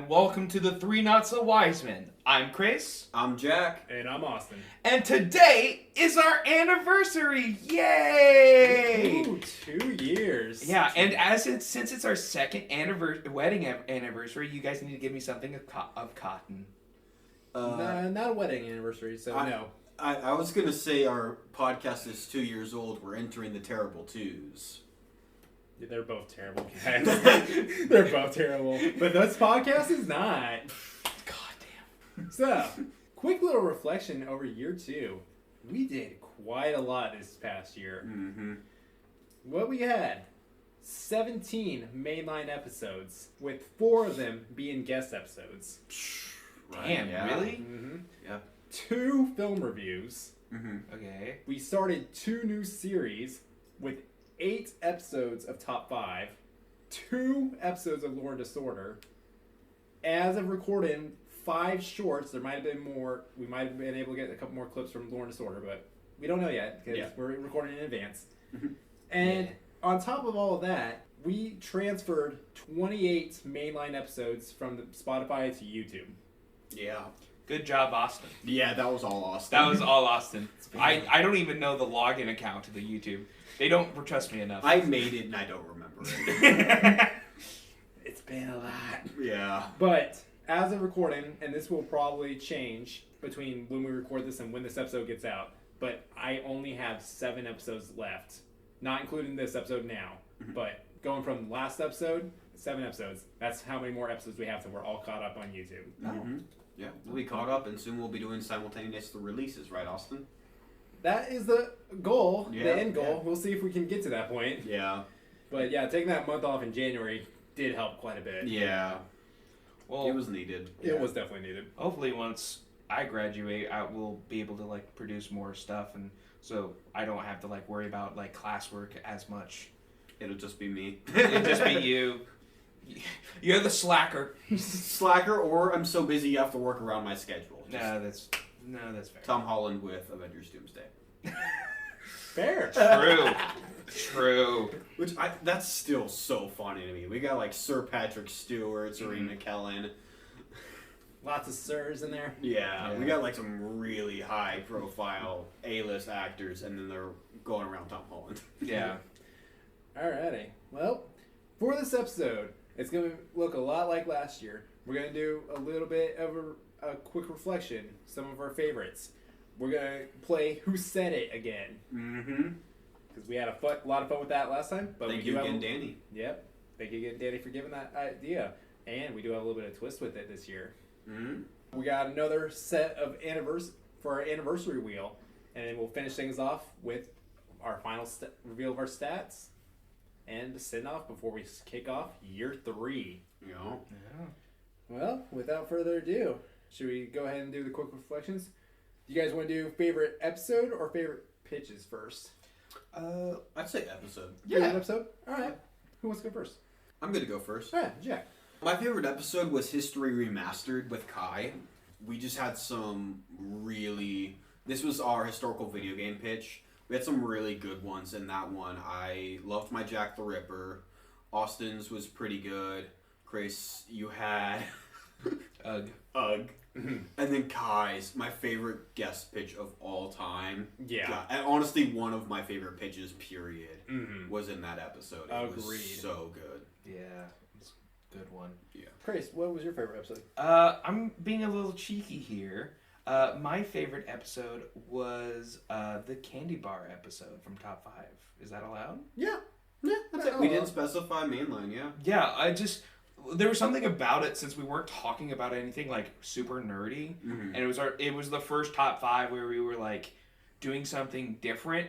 and welcome to the Three Not So Wise Men. I'm Krais. I'm Jyck. And I'm Austin. And today is our anniversary! Yay! Ooh, 2 years. Yeah, and since it's our second wedding anniversary, you guys need to give me something of cotton. Not a weddting anniversary, so no. I was going to say our podcast is 2 years old. We're entering the terrible twos. They're both terrible, guys. They're both terrible. But this podcast is not. God damn. So, quick little reflection over year 2. We did quite a lot this past year. Mm-hmm. What we had? 17 mainline episodes, with 4 of them being guest episodes. Damn, really? Mm-hmm. Yeah. 2 film reviews. Mm-hmm. Okay. We started 2 new series with 8 episodes of Top 5, 2 episodes of Lore and Disorder. As of recording, 5 shorts. There might have been more. We might have been able to get a couple more clips from Lore and Disorder, but we don't know yet because we're recording in advance. And on top of all of that, we transferred 28 mainline episodes from the Spotify to YouTube. Yeah. Good job, Austin. Yeah, that was all Austin. That was all Austin. I don't even know the login account to the YouTube. They don't trust me enough. I made it and I don't remember it. It's been a lot. Yeah. But as of recording, and this will probably change between when we record this and when this episode gets out, but I only have 7 episodes left. Not including this episode now, but going from last episode, 7 episodes. That's how many more episodes we have till we're all caught up on YouTube. Mm-hmm. Yeah, we'll be caught up and soon we'll be doing simultaneous releases, right, Austin? That is the goal, Yeah, the end goal. yeah. We'll see if we can get to that point. Yeah. But yeah, taking that month off in January did help quite a bit. Yeah. Well, It was needed. It was definitely needed. hopefully once I graduate, I will be able to produce more stuff, and so I don't have to worry about classwork as much. It'll just be me. It'll just be you. You're the slacker. Slacker, or I'm so busy you have to work around my schedule. Just That's fair. Tom Holland with Avengers Doomsday. Fair. True. That's still so funny to me. We got Sir Patrick Stewart, Serena Kellen. Lots of sirs in there. Yeah, we got some really high profile A-list actors, and then they're going around Tom Holland. Yeah. Alrighty. Well, for this episode, it's going to look a lot like last year. We're going to do a little bit of a quick reflection, some of our favorites. We're going to play Who Said It again. Mm-hmm. Because we had a lot of fun with that last time. But Thank we you do again, Danny. Yep. Thank you again, Danny, for giving that idea. And we do have a little bit of twist with it this year. Mm-hmm. We got another set of for our anniversary wheel. And then we'll finish things off with our final reveal of our stats. And send off before we kick off year 3. Yeah. Well, without further ado, should we go ahead and do the quick reflections? Do you guys want to do favorite episode or favorite pitches first? I'd say episode. Favorite episode? Alright. Who wants to go first? I'm gonna go first. Alright, Jyck. My favorite episode was History Remastered with Kai. We just had some really... This was our historical video game pitch. We had some really good ones in that one. I loved my Jack the Ripper. Austin's was pretty good. Krais, you had... Ugh. And then Kai's, my favorite guest pitch of all time. Yeah. And honestly, one of my favorite pitches, period, was in that episode. It Agreed. was so good. Yeah. It's a good one. Yeah. Krais, what was your favorite episode? I'm being a little cheeky here. My favorite episode was the candy bar episode from Top 5. Is that allowed? Yeah. That's it. We didn't specify mainline, yeah. Yeah, there was something about it, since we weren't talking about anything super nerdy, and it was the first Top 5 where we were doing something different,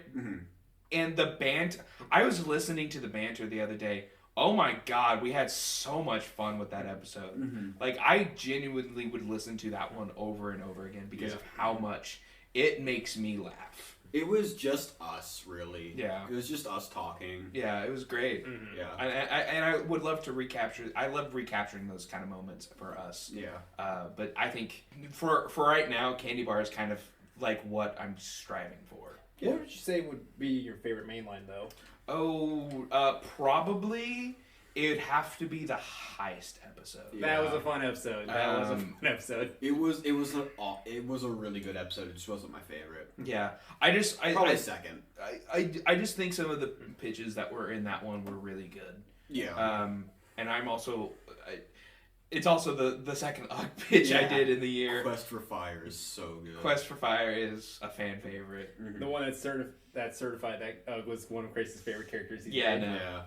and the banter. I was listening to the banter the other day. Oh my god, we had so much fun with that episode. I genuinely would listen to that one over and over again because of how much it makes me laugh. It was just us, really. Yeah. It was just us talking. Yeah, it was great. Yeah. And I would love to recapture. I love recapturing those kind of moments for us. Yeah. But I think for right now, candy bar is kind of what I'm striving for. Yeah. What would you say would be your favorite mainline, though? Oh, probably It would have to be the heist episode. That was a fun episode. It was a really good episode. It just wasn't my favorite. Yeah, Probably second. I just think some of the pitches that were in that one were really good. Yeah. And I'm also, it's also the second UGG pitch I did in the year. Quest for Fire is so good. Quest for Fire is a fan favorite. Mm-hmm. The one that's certified that UGG was one of Krais' favorite characters. Yeah.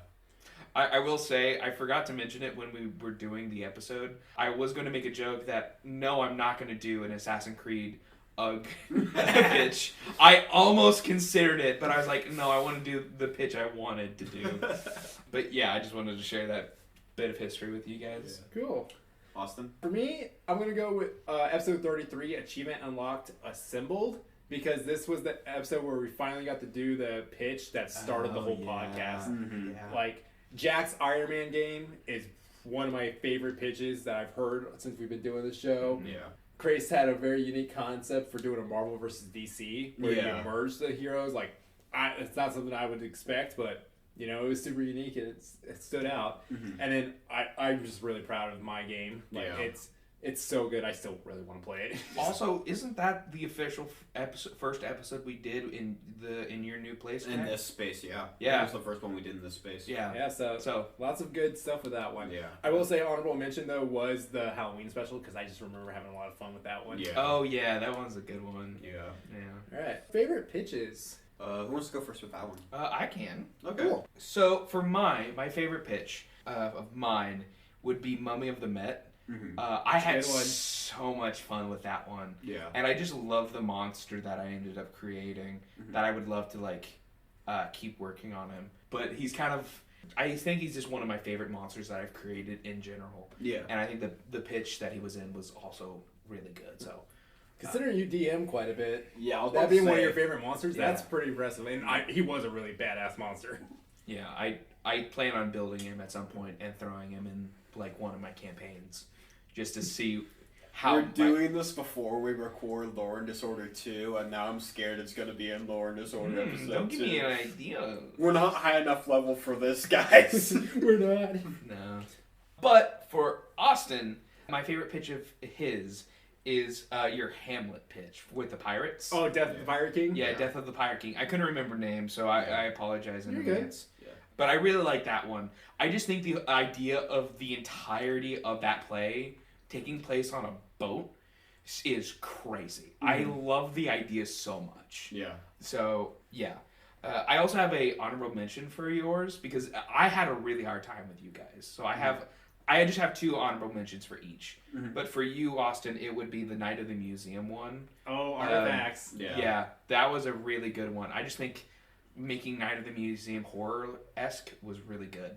I will say, I forgot to mention it when we were doing the episode. I was going to make a joke that, no, I'm not going to do an Assassin's Creed UGG pitch. I almost considered it, but I was like, no, I want to do the pitch I wanted to do. But yeah, I just wanted to share that bit of history with you guys. Yeah. Cool. Austin? For me, I'm going to go with episode 33, Achievement Unlocked Assembled, because this was the episode where we finally got to do the pitch that started the whole podcast. Mm-hmm. Yeah. Like, Jack's Iron Man game is one of my favorite pitches that I've heard since we've been doing the show. Yeah. Krais had a very unique concept for doing a Marvel versus DC, where you merge the heroes. Like, it's not something I would expect, but you know, it was super unique and it stood out. Mm-hmm. And then I'm just really proud of my game. Like, it's so good. I still really want to play it. Also, isn't that the official first episode we did in your new place? In this space, yeah. Yeah. That was the first one we did in this space. Yeah. Yeah, so lots of good stuff with that one. Yeah. I will say honorable mention, though, was the Halloween special, because I just remember having a lot of fun with that one. Yeah. Oh, yeah, that one's a good one. Yeah. All right. Favorite pitches? Who wants to go first with that one? I can. Okay. Cool. So, for my favorite pitch of mine would be Mummy of the Met. Mm-hmm. I had so much fun with that one. Yeah. And I just love the monster that I ended up creating, that I would love to, keep working on him. But he's I think he's just one of my favorite monsters that I've created in general. Yeah. And I think the pitch that he was in was also really good, so... Considering you DM quite a bit, that being one of your favorite monsters, yeah. that's pretty impressive. And he was a really badass monster. Yeah, I plan on building him at some point and throwing him in, like, one of my campaigns, just to see how... We're doing this before we record Lore and Disorder 2, and now I'm scared it's going to be in Lore and Disorder episode 2. Don't give me an idea. We're not high enough level for this, guys. We're not. No. But for Austin, my favorite pitch of his is your Hamlet pitch with the pirates. Oh, Death of the Pirate King? Yeah, Death of the Pirate King. I couldn't remember names, so I apologize in advance. Yeah. But I really like that one. I just think the idea of the entirety of that play taking place on a boat is crazy. I love the idea so much. Yeah. So, yeah. I also have a honorable mention for yours because I had a really hard time with you guys. So I just have 2 honorable mentions for each. Mm-hmm. But for you, Austin, it would be the Night of the Museum one. Oh, Artifacts. Yeah, that was a really good one. I just think making Night of the Museum horror-esque was really good.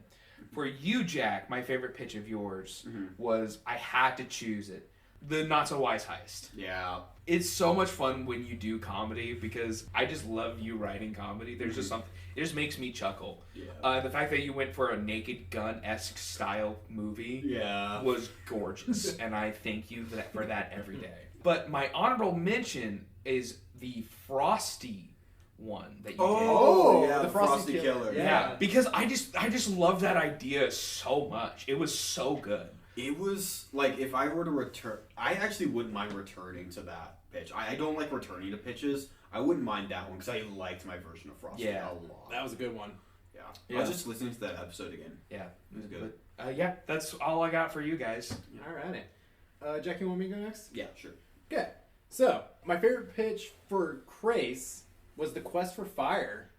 For you, Jack, my favorite pitch of yours was, I had to choose it, the Not So Wise Heist. Yeah. It's so much fun when you do comedy because I just love you writing comedy. There's just something, it just makes me chuckle. Yeah. The fact that you went for a Naked Gun-esque style movie was gorgeous, and I thank you for that every day. But my honorable mention is the Frosty one that you did. Oh, yeah, the Frosty Killer. Yeah, because I just love that idea so much. It was so good. It was, like, if I were to return... I actually wouldn't mind returning to that pitch. I don't like returning to pitches. I wouldn't mind that one, because I liked my version of Frosty a lot. That was a good one. Yeah. I was just listening to that episode again. Yeah. It was good. But, yeah, that's all I got for you guys. Alrighty. Jack, you want me to go next? Yeah, sure. Okay. So, my favorite pitch for Krais was the Quest for Fire.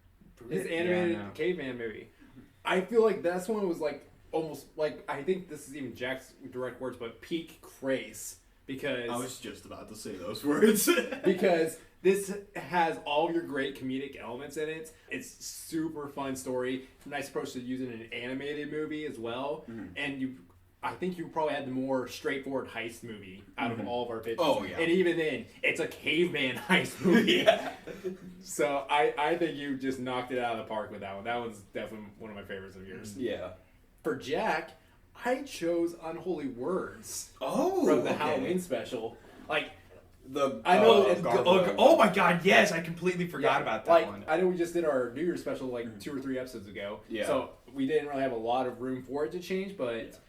His animated caveman movie. I feel like that's one was, like, almost, like, I think this is even Jack's direct words, but peak Krais, because... I was just about to say those words. Because this has all your great comedic elements in it. It's super fun story. Nice approach to using an animated movie as well. And I think you probably had the more straightforward heist movie out of all of our pitches. Oh, yeah. And even then, it's a caveman heist movie. So I think you just knocked it out of the park with that one. That was definitely one of my favorites of yours. Yeah. For Jack, I chose Unholy Words from the Halloween special. Like, I know. Oh my God! Yes, I completely forgot about that one. I know we just did our New Year's special like 2 or 3 episodes ago. Yeah. So we didn't really have a lot of room for it to change, but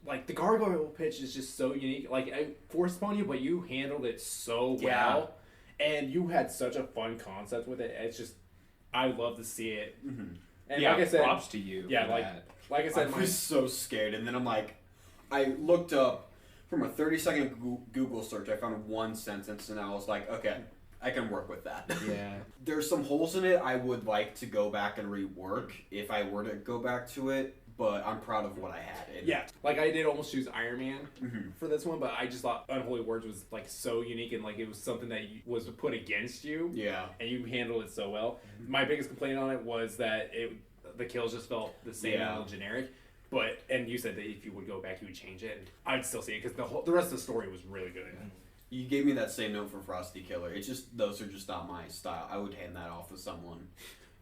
like the gargoyle pitch is just so unique. Like I forced upon you, but you handled it so well, and you had such a fun concept with it. It's just I love to see it. Mm-hmm. And like I said, props to you. Yeah, like I said, I was so scared, and then I'm like, I looked up from a 30-second Google search. I found one sentence, and I was like, okay, I can work with that. Yeah. There's some holes in it I would like to go back and rework if I were to go back to it, but I'm proud of what I had. Yeah, like I did almost choose Iron Man for this one, but I just thought Unholy Words was like so unique and like it was something that was put against you. Yeah. And you handled it so well. My biggest complaint on it was that the kills just felt the same and a little generic. But and you said that if you would go back, you would change it. And I'd still see it because the rest of the story was really good. You gave me that same note for Frosty Killer. It's just those are just not my style. I would hand that off to someone.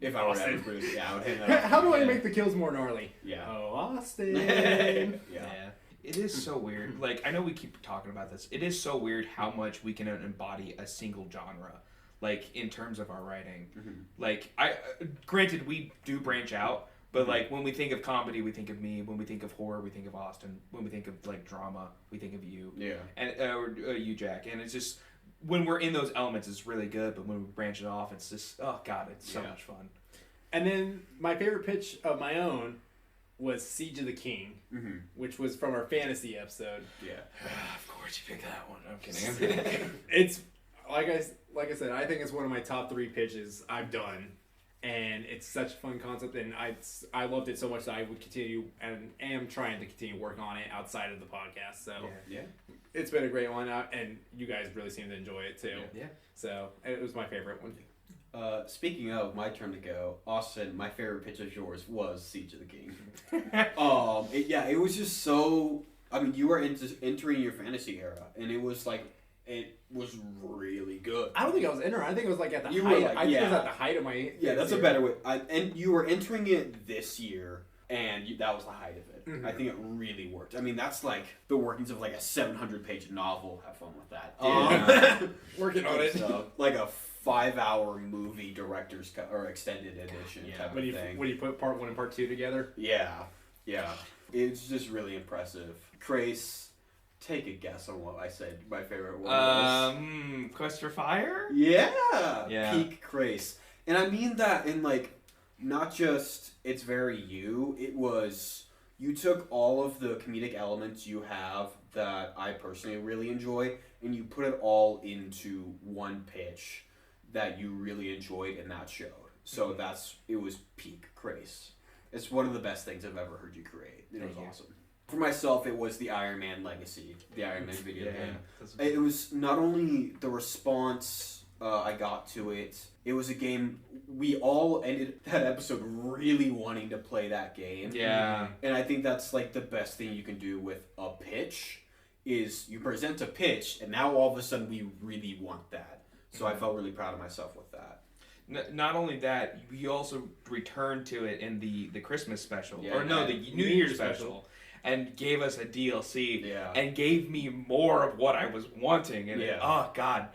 If I were to ever produce, I would hand that off. How do I make the kills more gnarly? Yeah. Oh, Austin. Yeah. It is so weird. Like, I know we keep talking about this. It is so weird how much we can embody a single genre. Like, in terms of our writing. Like, granted, we do branch out. But, like, when we think of comedy, we think of me. When we think of horror, we think of Austin. When we think of, like, drama, we think of you. Yeah. And or you, Jack. And it's just... When we're in those elements, it's really good, but when we branch it off, it's just, oh, God, it's so much fun. And then my favorite pitch of my own was Siege of the King, which was from our fantasy episode. Yeah. Of course you picked that one. I'm kidding. It's, like I said, I think it's one of my top 3 pitches I've done. And it's such a fun concept, and I loved it so much that I would continue and am trying to continue work on it outside of the podcast. So it's been a great one, and you guys really seem to enjoy it too. Yeah. So it was my favorite one. Speaking of, my turn to go. Austin, my favorite pitch of yours was Siege of the King. It was just so. I mean, you were entering your fantasy era, and it was like. It was really good. I don't think I was entering. I think it was like at the height. I think it was at the height of my. Yeah, that's a better way. And you were entering it this year, and that was the height of it. I think it really worked. I mean, that's like the workings of like a 700-page novel. Have fun with that. Working on it. Like a 5-hour movie director's cut or extended edition type of thing. When you put part 1 and part 2 together. Yeah. It's just really impressive. Krais. Take a guess on what I said my favorite one was. Quest for Fire? Yeah. Peak Krais. And I mean that in like, not just it's very you, it was, you took all of the comedic elements you have that I personally really enjoy, and you put it all into one pitch that you really enjoyed and that showed. So it was peak Krais. It's one of the best things I've ever heard you create. It was awesome. For myself, it was the Iron Man Legacy, the Iron Man video game. It was not only the response I got to it, it was a game, we all ended that episode really wanting to play that game. Yeah. And I think that's like the best thing you can do with a pitch, is you present a pitch, and now all of a sudden we really want that. So I felt really proud of myself with that. Not only that, we also returned to it in the Christmas special. Yeah, the New Year's special. And gave us a DLC, and gave me more of what I was wanting. And oh god,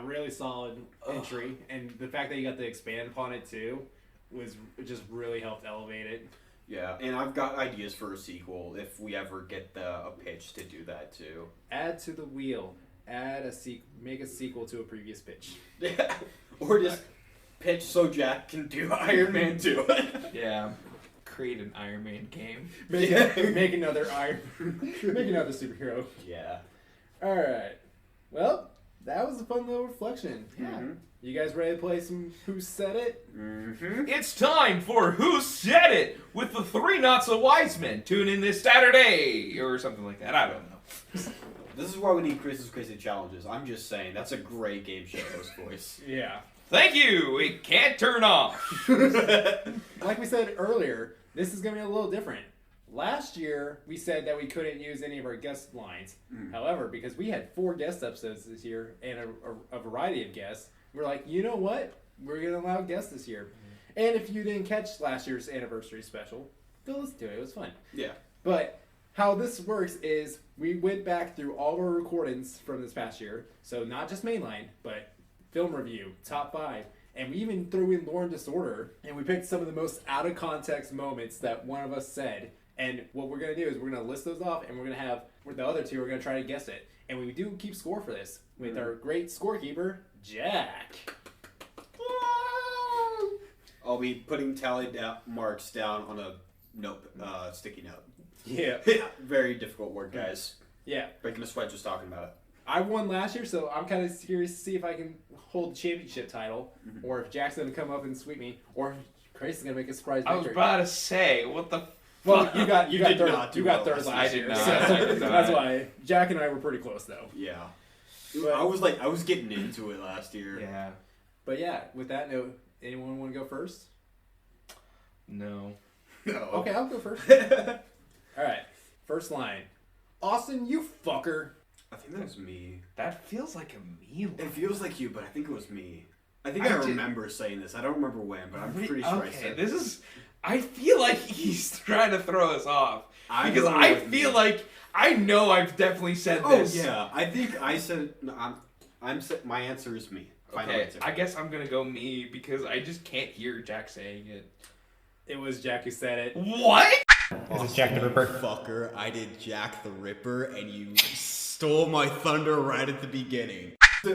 really solid entry. And the fact that you got to expand upon it too, just really helped elevate it. Yeah, and I've got ideas for a sequel if we ever get a pitch to do that too. Add to the wheel. Make a sequel to a previous pitch. Yeah, or just pitch so Jack can do Iron Man 2. Yeah. Create an Iron Man game. Make another superhero. Yeah. All right. Well, that was a fun little reflection. Yeah. You guys ready to play some Who Said It? It's time for Who Said It with the 3 Not So Wise Men. Tune in this Saturday or something like that. I don't know. This is why we need Chris's Crazy Challenges. I'm just saying, that's a great game show host voice. Yeah. Thank you. It can't turn off. Like we said earlier, this is going to be a little different. Last year, we said that we couldn't use any of our guest lines. However, because we had 4 guest episodes this year and a variety of guests, we're like, you know what? We're going to allow guests this year. And if you didn't catch last year's anniversary special, go listen to it. It was fun. Yeah. But how this works is we went back through all of our recordings from this past year. So not just mainline, but film review, top 5. And we even threw in Lauren Disorder, and we picked some of the most out of context moments that one of us said. And what we're going to do is we're going to list those off, and we're going to have, with the other two, we're going to try to guess it. And we do keep score for this with our great scorekeeper, Jack. I'll be putting tally marks down on a sticky note. Yeah. Very difficult work, guys. Yeah. Breaking a sweat just talking about it. I won last year, so I'm kind of curious to see if I can hold the championship title, or if Jack's going to come up and sweep me, or if Krais is going to make a surprise victory. I was about to say, what the Well, you got third last I did year. not. So I did not. that's why Jack and I were pretty close, though. Yeah. But, I was getting into it last year. Yeah. But yeah, with that note, anyone want to go first? No. No. Okay, I'll go first. All right. First line. Austin, you fucker. I think that was me. That feels like a me line. It feels like you, but I think it was me. I think I remember saying this. I don't remember when, but I'm pretty sure I said this is... I feel like he's trying to throw us off. Because I I feel like... I know I've definitely said this. Oh, yeah. I think I said... No, my answer is me. Final Okay, answer. I guess I'm gonna go me because I just can't hear Jack saying it. It was Jack who said it. What? Is it Jack the Ripper? Fucker, I did Jack the Ripper, and you stole my thunder right at the beginning.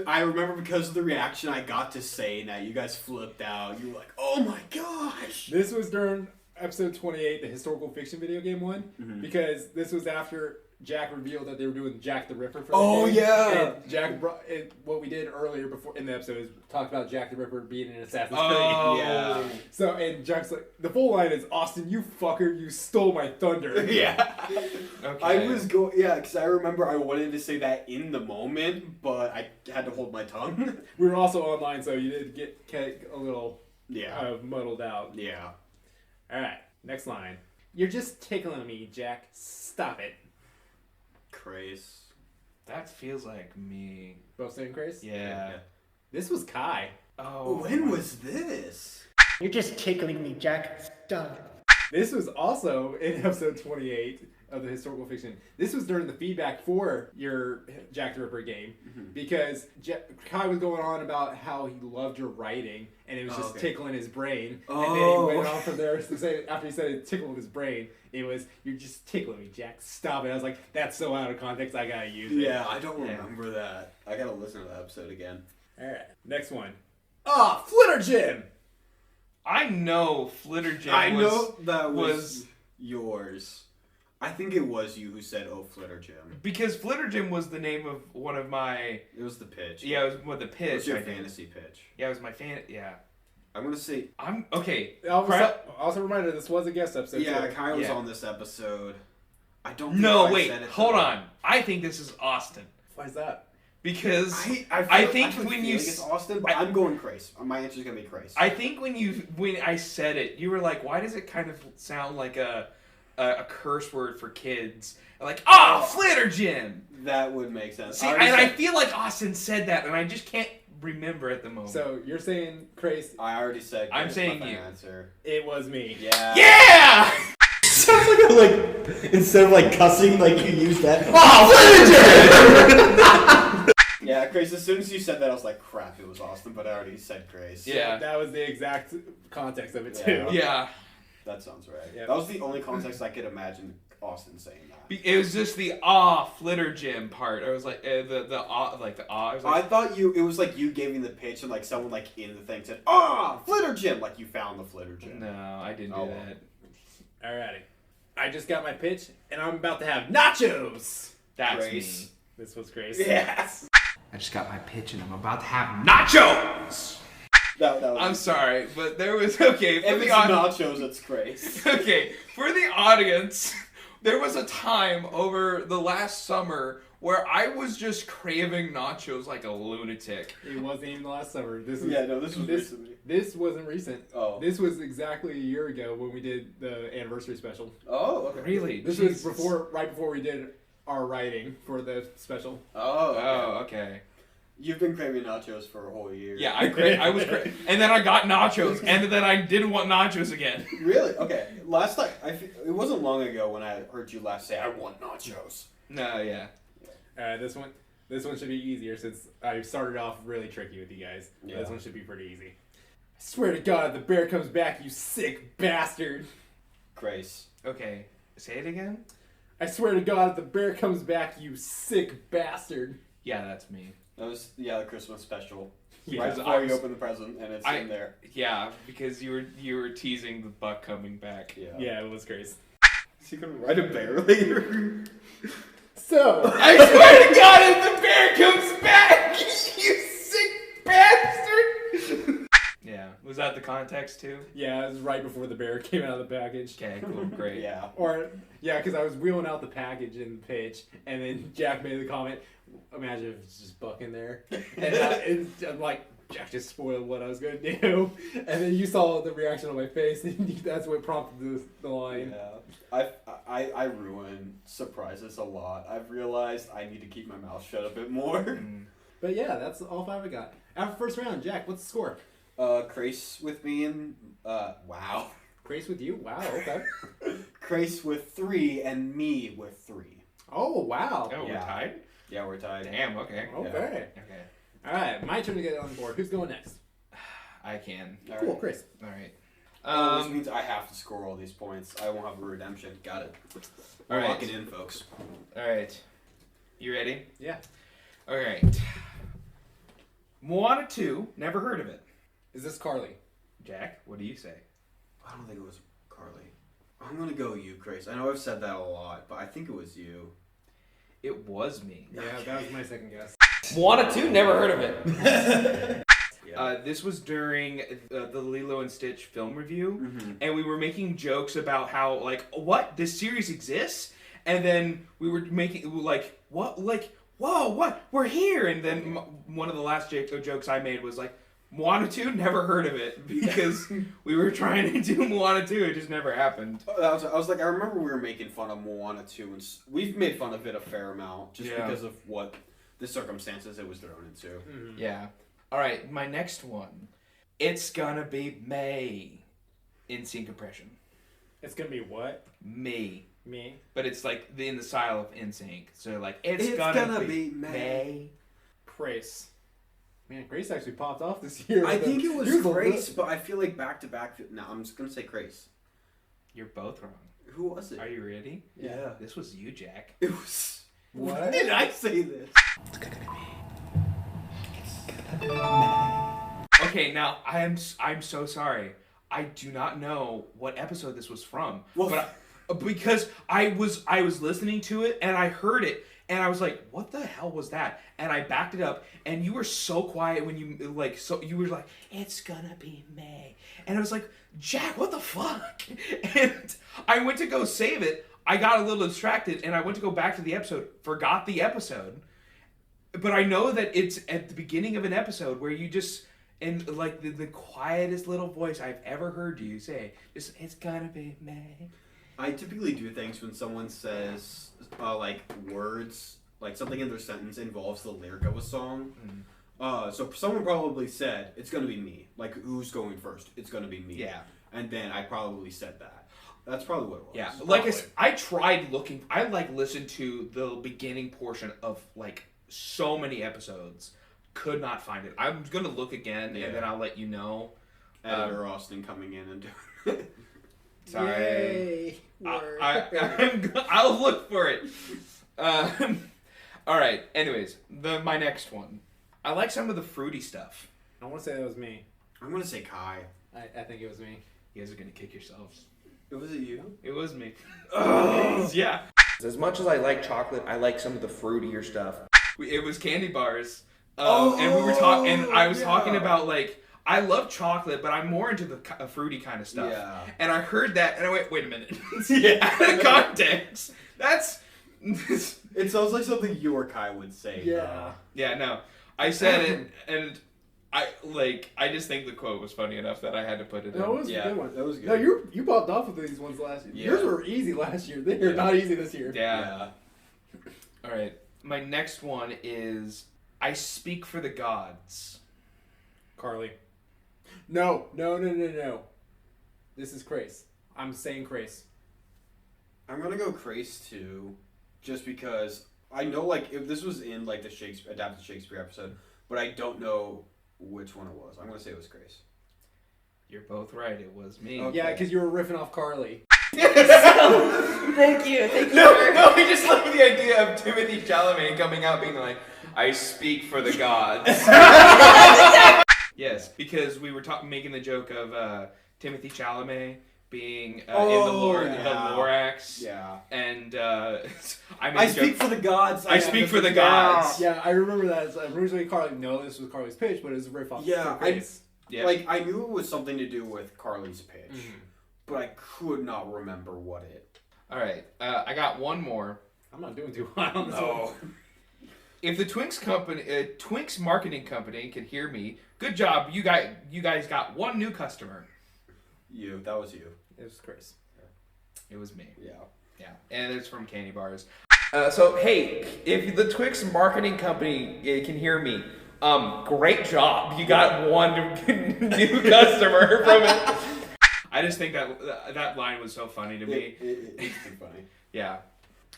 I remember because of the reaction I got to saying that, you guys flipped out. You were like, oh my gosh! This was during episode 28, the historical fiction video game one, because this was after Jack revealed that they were doing Jack the Ripper for the game. Yeah! And Jack brought what we did earlier before in the episode is talked about Jack the Ripper being in Assassin's Creed. Yeah. So, and Jack's like, the full line is, Austin, you fucker, you stole my thunder. Yeah. Okay. I was going, yeah, because I remember I wanted to say that in the moment, but I had to hold my tongue. We were also online, so you did get a little Yeah. muddled out. Yeah. Alright, next line. You're just tickling me, Jack. Stop it. Krais. That feels like me. Both saying Krais? Yeah. This was Kai. Oh. When was this? You're just tickling me, Jack. Stop it. This was also in episode 28 of the historical fiction. This was during the feedback for your Jack the Ripper game, because Kai was going on about how he loved your writing, and it was just tickling his brain. And then he went on from there to say, after he said it tickled his brain, it was, you're just tickling me, Jack. Stop it. I was like, that's so out of context, I gotta use it. Yeah, I don't remember that. I gotta listen to that episode again. Alright, next one. Flitter Jim! I know Flitter Jim I know that was yours. I think it was you who said, oh, Flitter Jim. Because Flitter Jim was the name of one of my... It was the pitch. Yeah, it was with the pitch. It was your I think. fantasy pitch. Yeah, it was my fan... Yeah. I'm going to say... I'm... Okay. Also a reminder, this was a guest episode. Yeah, too. Kai was on this episode. I don't think No, I wait. said it Hold though. on. I think this is Austin. Why is that? Because I think when when you... it's Austin, but I'm going Krais. My answer's going to be Krais. I think when I said it, you were like, why does it kind of sound like a curse word for kids? Like, Flitter Jim! That would make sense. See, and I feel like Austin said that, and I just can't remember at the moment. So, you're saying Krais. I already said Krais. I'm saying my you. Answer. It was me. Yeah. Yeah! Sounds like instead of like cussing, like you use that. Yeah, Krais, as soon as you said that, I was like, crap, it was Austin, but I already said Krais. Yeah. That was the exact context of it, too. Yeah. That sounds right. Yep. That was the only context I could imagine Austin saying that. It was just the Flitter Jim part. I was like, the I was like, I thought it was like you giving the pitch and like someone like in the thing said, Flitter Jim! Like you found the Flitter Jim. no, I didn't do that. Alrighty. I just got my pitch, and I'm about to have nachos! That's Krais. me. This was Krais. Yes! I just got my pitch and I'm about to have nachos! That was I'm sorry, but there was, okay, for if the it's audience, nachos, it's Krais. okay, for the audience, there was a time over the last summer where I was just craving nachos like a lunatic. It wasn't even the last summer. This this was recently. This wasn't recent. Oh. This was exactly a year ago when we did the anniversary special. Oh, okay. Really? This Jesus. was right before we did our writing for the special. Oh, okay. Oh, okay. You've been craving nachos for a whole year. Yeah, I was and then I got nachos, and then I didn't want nachos again. Really? Okay. Last time, it wasn't long ago when I heard you last say, I want nachos. No, yeah. This one should be easier since I started off really tricky with you guys. Yeah. This one should be pretty easy. Swear to God, if the bear comes back, you sick bastard. Krais. Okay, say it again. I swear to God, if the bear comes back, you sick bastard. Yeah, that's me. That was the Christmas special. Yeah, Right before you open the present, and it's in there. Yeah, because you were teasing the buck coming back. Yeah, it was Krais. Is he gonna ride a bear later? So, I swear to God, if the bear comes back, you sick bastard! Yeah, was that the context too? yeah, it was right before the bear came out of the package. Okay, cool, great. Yeah. Or, yeah, because I was wheeling out the package in the pitch, and then Jack made the comment, imagine if it's just Buck in there. And I'm like, Jack just spoiled what I was going to do. And then you saw the reaction on my face, and that's what prompted the line. Yeah. I ruin surprises a lot. I've realized I need to keep my mouth shut a bit more. But yeah, that's all 5 I got. After first round, Jack, what's the score? Krais with me and wow. Krais with you? Wow, okay. Krais with 3 and me with 3. Oh, wow. Oh, we're Yeah. tied? Yeah, we're tied. Damn, okay. Okay. Okay. All right, my turn to get on the board. Who's going next? I can. All Cool, right. Chris. Alright. Which means I have to score all these points. I won't have a redemption. Got it. All right. Lock it in, folks. Alright. You ready? Yeah. Alright. Moana 2, never heard of it. Is this Carly? Jack, what do you say? I don't think it was Carly. I'm gonna go you, Krais. I know I've said that a lot, but I think it was you. It was me. Yeah, that was my second guess. Moana 2, never heard of it. Yeah. This was during the Lilo and Stitch film review, Mm-hmm. and we were making jokes about how, like, what? This series exists? And then we were making, like, what? Like, whoa, what? We're here! And then one of the last jokes I made was, like, Moana 2, never heard of it. Because we were trying to do Moana 2, it just never happened. I was like, I remember we were making fun of Moana 2, and we've made fun of it a fair amount, just Yeah. because of what the circumstances it was thrown into. Mm-hmm. Yeah. Alright, my next one. It's gonna be May. In sync impression. It's gonna be what? Me. Me? But it's like in the style of NSYNC. So like it's It's gonna, gonna be be May. Krais. Man, Krais actually popped off this year. I think it was He a Krais, but I feel like back to back. No, I'm just gonna say Krais. You're both wrong. Who was it? Are you ready? Yeah. This was you, Jack. It was. What? When did I say this? Okay, now I'm so sorry. I do not know what episode this was from. Well, but because I was listening to it and I heard it and I was like, what the hell was that? And I backed it up and you were so quiet when you like, so you were like, it's gonna be May. And I was like, Jack, what the fuck? And I went to go save it. I got a little distracted and I went to go back to the episode, forgot the episode. But I know that it's at the beginning of an episode where you just, in like the quietest little voice I've ever heard you say, just, it's gonna be May. I typically do things when someone says like words, like something in their sentence involves the lyric of a song. So someone probably said, it's gonna be me. Like, who's going first? It's gonna be me. Yeah. And then I probably said that. That's probably what it was. Yeah, like I tried looking, I like listened to the beginning portion of like so many episodes, could not find it. I'm gonna look again and then I'll let you know. Editor Austin coming in and doing it. Sorry. Yay. I'll look for it. All right. Anyways, my next one. I like some of the fruity stuff. I want to say that was me. I'm gonna say Kai. I think it was me. You guys are gonna kick yourselves. Was it you? It was me. Oh. Yeah. As much as I like chocolate, I like some of the fruitier stuff. It was candy bars. And we were talking, and I was talking about like, I love chocolate, but I'm more into the fruity kind of stuff. Yeah. And I heard that, and I went, wait a minute. Out of context. That's. It sounds like something you or Kai would say. Yeah. Yeah, no. I said it, and I just think the quote was funny enough that I had to put it in. That was Yeah, a good one. that was good. No, you popped off with these ones last year. Yeah. Yours were easy last year. They're not easy this year. Yeah. All right. My next one is I Speak for the Gods. Carly. No. This is Krais. I'm saying Krais. I'm gonna go Krais too, just because I know like if this was in like the adapted Shakespeare episode, but I don't know which one it was. I'm gonna say it was Krais. You're both right. It was me. Okay. Yeah, because you were riffing off Carly. Thank you. No, I just like the idea of Timothy Chalamet coming out being like, I speak for the gods. Yes, because we were making the joke of Timothy Chalamet being in the Lorax. Yeah. And I speak for the gods. I speak for the gods. Yeah, I remember that. It's originally Carly. No, this was Carly's pitch, but it was a riff off. Yeah, Yeah. Like, I knew it was something to do with Carly's pitch, but I could not remember what it. All right, I got one more. I'm not doing too hot on this one. If the Twinks marketing company can hear me, good job. You guys got one new customer. That was you. It was Krais. It was me. Yeah. And it's from candy bars. So hey, if the Twix marketing company can hear me, great job. You got one new customer from it. I just think that line was so funny to me. It's funny. Yeah.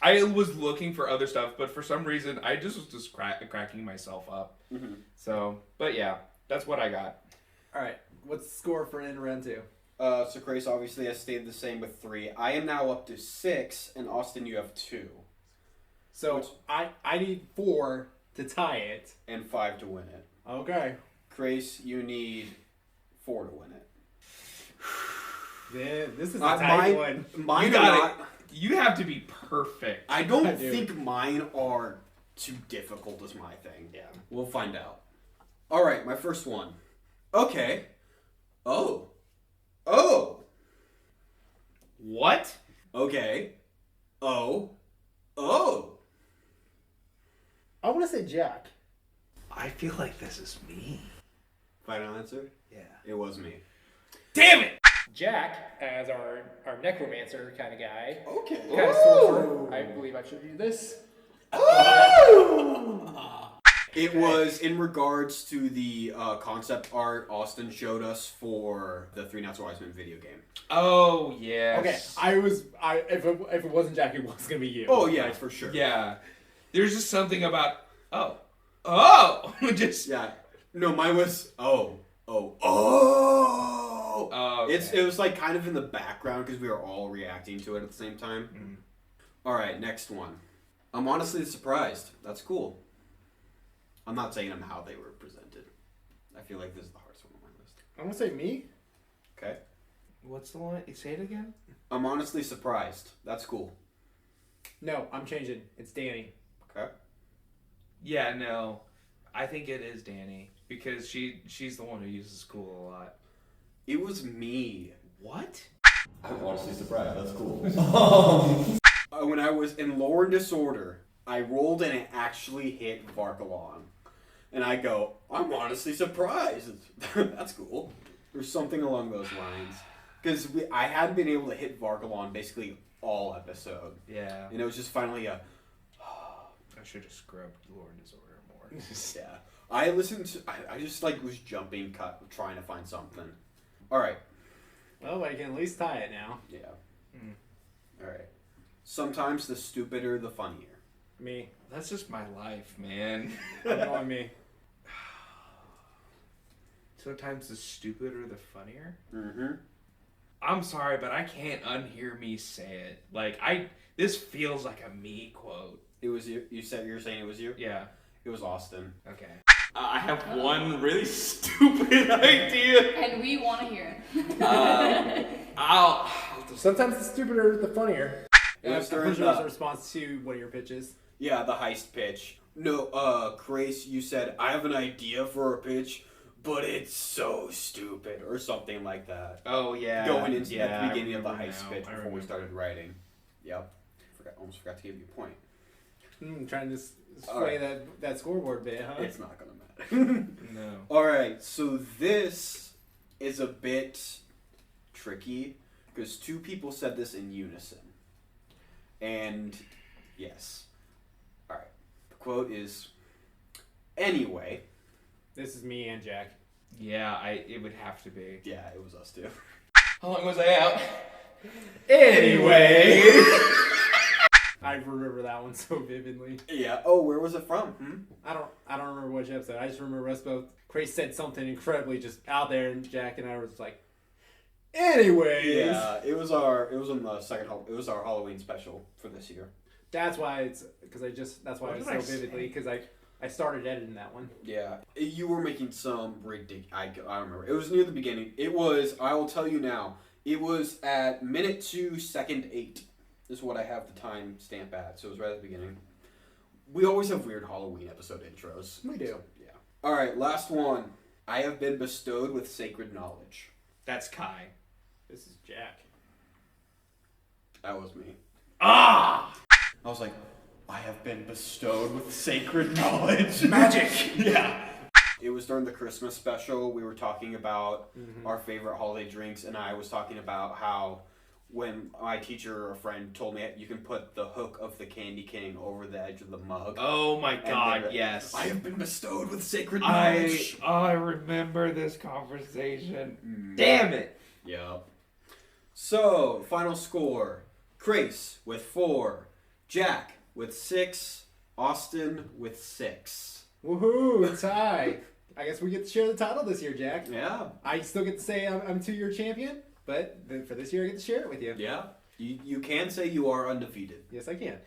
I was looking for other stuff, but for some reason, I just was just cracking myself up. Mm-hmm. So, but yeah, that's what I got. All right, what's the score for in round 2? So Krais obviously has stayed the same with 3. I am now up to 6, and Austin, you have 2. So I need 4 to tie it. And 5 to win it. Okay. Krais, you need 4 to win it. Yeah, this is a tight one. Mine You are got not. You have to be perfect. I don't I do. think mine are too difficult as my thing. Yeah. We'll find out. All right, my first one. Okay. Oh. What? Okay. Oh. I want to say Jack. I feel like this is me. Final answer? Yeah. It was me. Damn it! Jack, as our necromancer kind of guy, Okay. kind of sorcerer. I believe I showed you this. It was in regards to the concept art Austin showed us for the Three Not So Wise Men video game. Oh, yes. Okay, if it wasn't Jack, it was gonna be you. Oh yeah, for sure. Yeah. There's just something about, just... Yeah. No, mine was oh. Okay. It was like kind of in the background because we were all reacting to it at the same time. Mm. All right, next one. I'm honestly surprised. That's cool. I'm not saying them how they were presented. I feel like this is the hardest one on my list. I'm gonna say me. Okay. What's the line? Say it again? I'm honestly surprised. That's cool. No, I'm changing. It's Danny. Okay. Yeah, no. I think it is Danny. Because she's the one who uses cool a lot. It was me. What? I'm honestly surprised. That's cool. When I was in Lore and Disorder, I rolled and it actually hit Varkalon. And I go, I'm honestly surprised. That's cool. Or something along those lines. Because I hadn't been able to hit Varkalon basically all episode. Yeah. And it was just finally a... I should have scrubbed Lore and Disorder more. Yeah. I listened to... I just like was jumping, trying to find something. Alright. Well, I can at least tie it now. Yeah. Alright. Sometimes the stupider, the funnier. Me. That's just my life, man. I'm going me. Sometimes the stupider, the funnier. Mm-hmm. I'm sorry, but I can't unhear me say it. Like, this feels like a me quote. It was you. You're saying it was you? Yeah. It was Austin. Okay. I have one really stupid idea. And we want to hear it. Sometimes the stupider, the funnier. It was I'm during pretty sure it was the... a response to one of your pitches. Yeah, the heist pitch. No, Krais, you said, I have an idea for a pitch, but it's so stupid, or something like that. Oh, yeah. Going into yeah, the beginning of the I remember heist now. pitch I before we remember. started writing. Yep. Almost forgot to give you a point. Trying to All sway right. that scoreboard bit, huh? It's not gonna matter. No. Alright, so this is a bit tricky, because 2 people said this in unison. And, yes. Alright, the quote is, anyway. This is me and Jack. Yeah, it would have to be. Yeah, it was us too. How long was I out? Anyway. I remember that one so vividly. Yeah. Oh, where was it from? I don't remember which episode. I just remember us both. Krais said something incredibly just out there, and Jack and I were just like, Anyways, Yeah, it was our Halloween special for this year. that's why that's why What it's did I so vividly, say? because I started editing that one. Yeah, you were making some ridiculous. I don't remember. It was near the beginning. It was. I will tell you now. It was at minute 2, second 8. Is what I have the time stamp at. So it was right at the beginning. We always have weird Halloween episode intros. We do. Yeah. All right, last one. I have been bestowed with sacred knowledge. That's Kai. This is Jack. That was me. Ah! I was like, I have been bestowed with sacred knowledge. Magic! Yeah. It was during the Christmas special. We were talking about our favorite holiday drinks, and I was talking about how when my teacher or a friend told me you can put the hook of the Candy King over the edge of the mug. Oh my god, then, yes. I have been bestowed with sacred knowledge. I remember this conversation. Damn it! Yeah. So, final score. Krais with 4. Jack with 6. Austin with 6. Woohoo! Tie. I guess we get to share the title this year, Jack. Yeah. I still get to say I'm 2-year champion, but for this year I get to share it with you. Yeah. You can say you are undefeated. Yes, I can.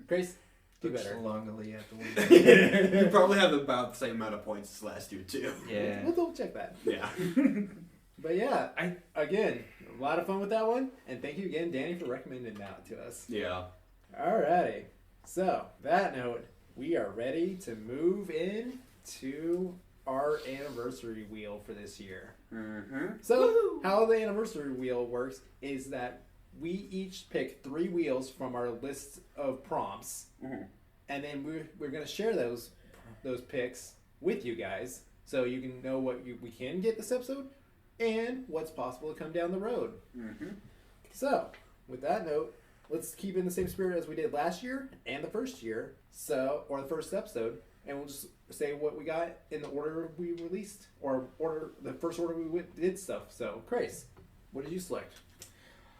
Grace, do better. So long till you have to win. You probably have about the same amount of points as last year, too. Yeah. We'll double check that. Yeah. But yeah, again, a lot of fun with that one, and thank you again, Danny, for recommending that to us. Yeah. Alrighty. So, that note, we are ready to move in to our anniversary wheel for this year. Mm-hmm. So, how the anniversary wheel works is that we each pick 3 wheels from our list of prompts, and then we're going to share those picks with you guys, so you can know what we can get this episode and what's possible to come down the road. So, with that note, let's keep in the same spirit as we did last year and the first year, or the first episode, and we'll just say what we got in the order we released, or the first order we did stuff. So, Krais, what did you select?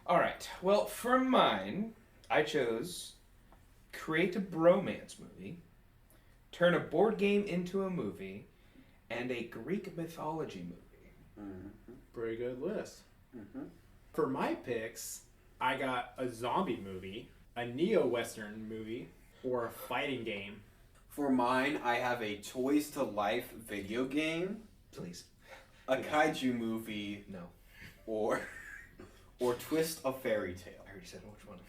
Alright, well, for mine, I chose create a bromance movie, turn a board game into a movie, and a Greek mythology movie. Pretty good list. For my picks, I got a zombie movie, a neo-western movie, or a fighting game. For mine, I have a Toys to Life video game, Please. a kaiju movie, No. or Twist a Fairy Tale. I already said which one.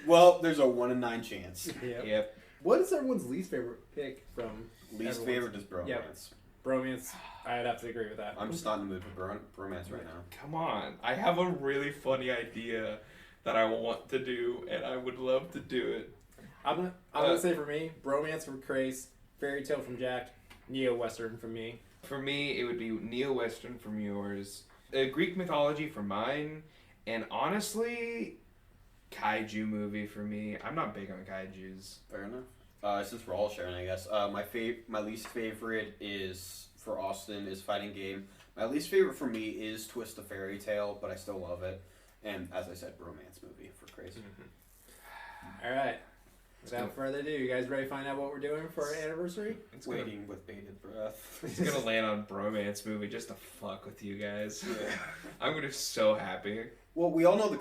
Well, there's a 1 in 9 chance. Yep. What is everyone's least favorite pick from Least favorite is bromance. Yep. Bromance? I'd have to agree with that. I'm just not in the mood for bromance right now. Come on. I have a really funny idea that I want to do, and I would love to do it. I'm gonna say for me, bromance from Krais, fairy tale from Jack, neo-western from me. For me, it would be neo-western from yours, Greek mythology for mine, and honestly, kaiju movie for me. I'm not big on kaijus. Fair enough. Since we're all sharing, I guess. My least favorite is for Austin is fighting game. My least favorite for me is Twist the Fairy Tale, but I still love it. And as I said, romance movie for Krais. All right. Without further ado, you guys ready to find out what we're doing for our anniversary? It's Waiting with bated breath. It's gonna land on bromance movie just to fuck with you guys. I'm gonna be so happy. Well, we all know the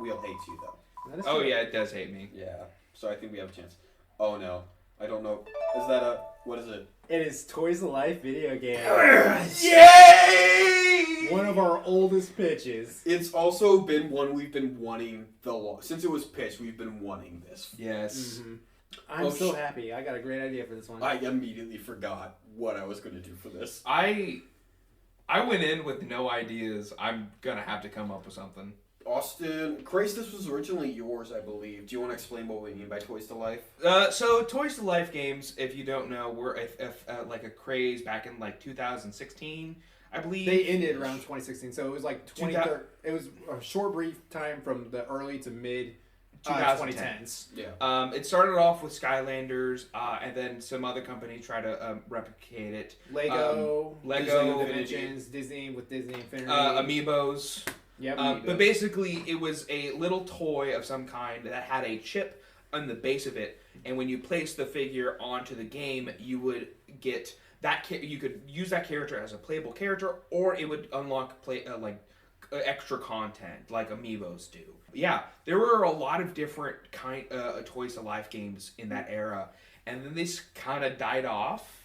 wheel hates you though. That is Oh true. yeah, it does hate me. Yeah. So I think we have a chance. Oh no, I don't know. Is that what is it? It is Toys to Life video game. Yay! One of our oldest pitches. It's also been one we've been wanting since it was pitched. We've been wanting this. Yes. I'm so happy. I got a great idea for this one. I immediately forgot what I was going to do for this. I went in with no ideas. I'm gonna have to come up with something. Austin, Krais, this was originally yours, I believe. Do you want to explain what we mean by Toys to Life? So Toys to Life games, if you don't know, were like a craze back in like 2016, I believe. They ended around 2016, so it was like 2013. It was a short, brief time from the early to mid 2010s. Yeah. It started off with Skylanders, and then some other companies tried to replicate it. Lego, Lego, Disney Dimensions, Disney with Disney Infinity, Amiibos. Yep. But basically, it was a little toy of some kind that had a chip on the base of it, and when you placed the figure onto the game, you would get that. You could use that character as a playable character, or it would unlock extra content like amiibos do. Yeah, there were a lot of different Toys to Life games in that era, and then they kind of died off.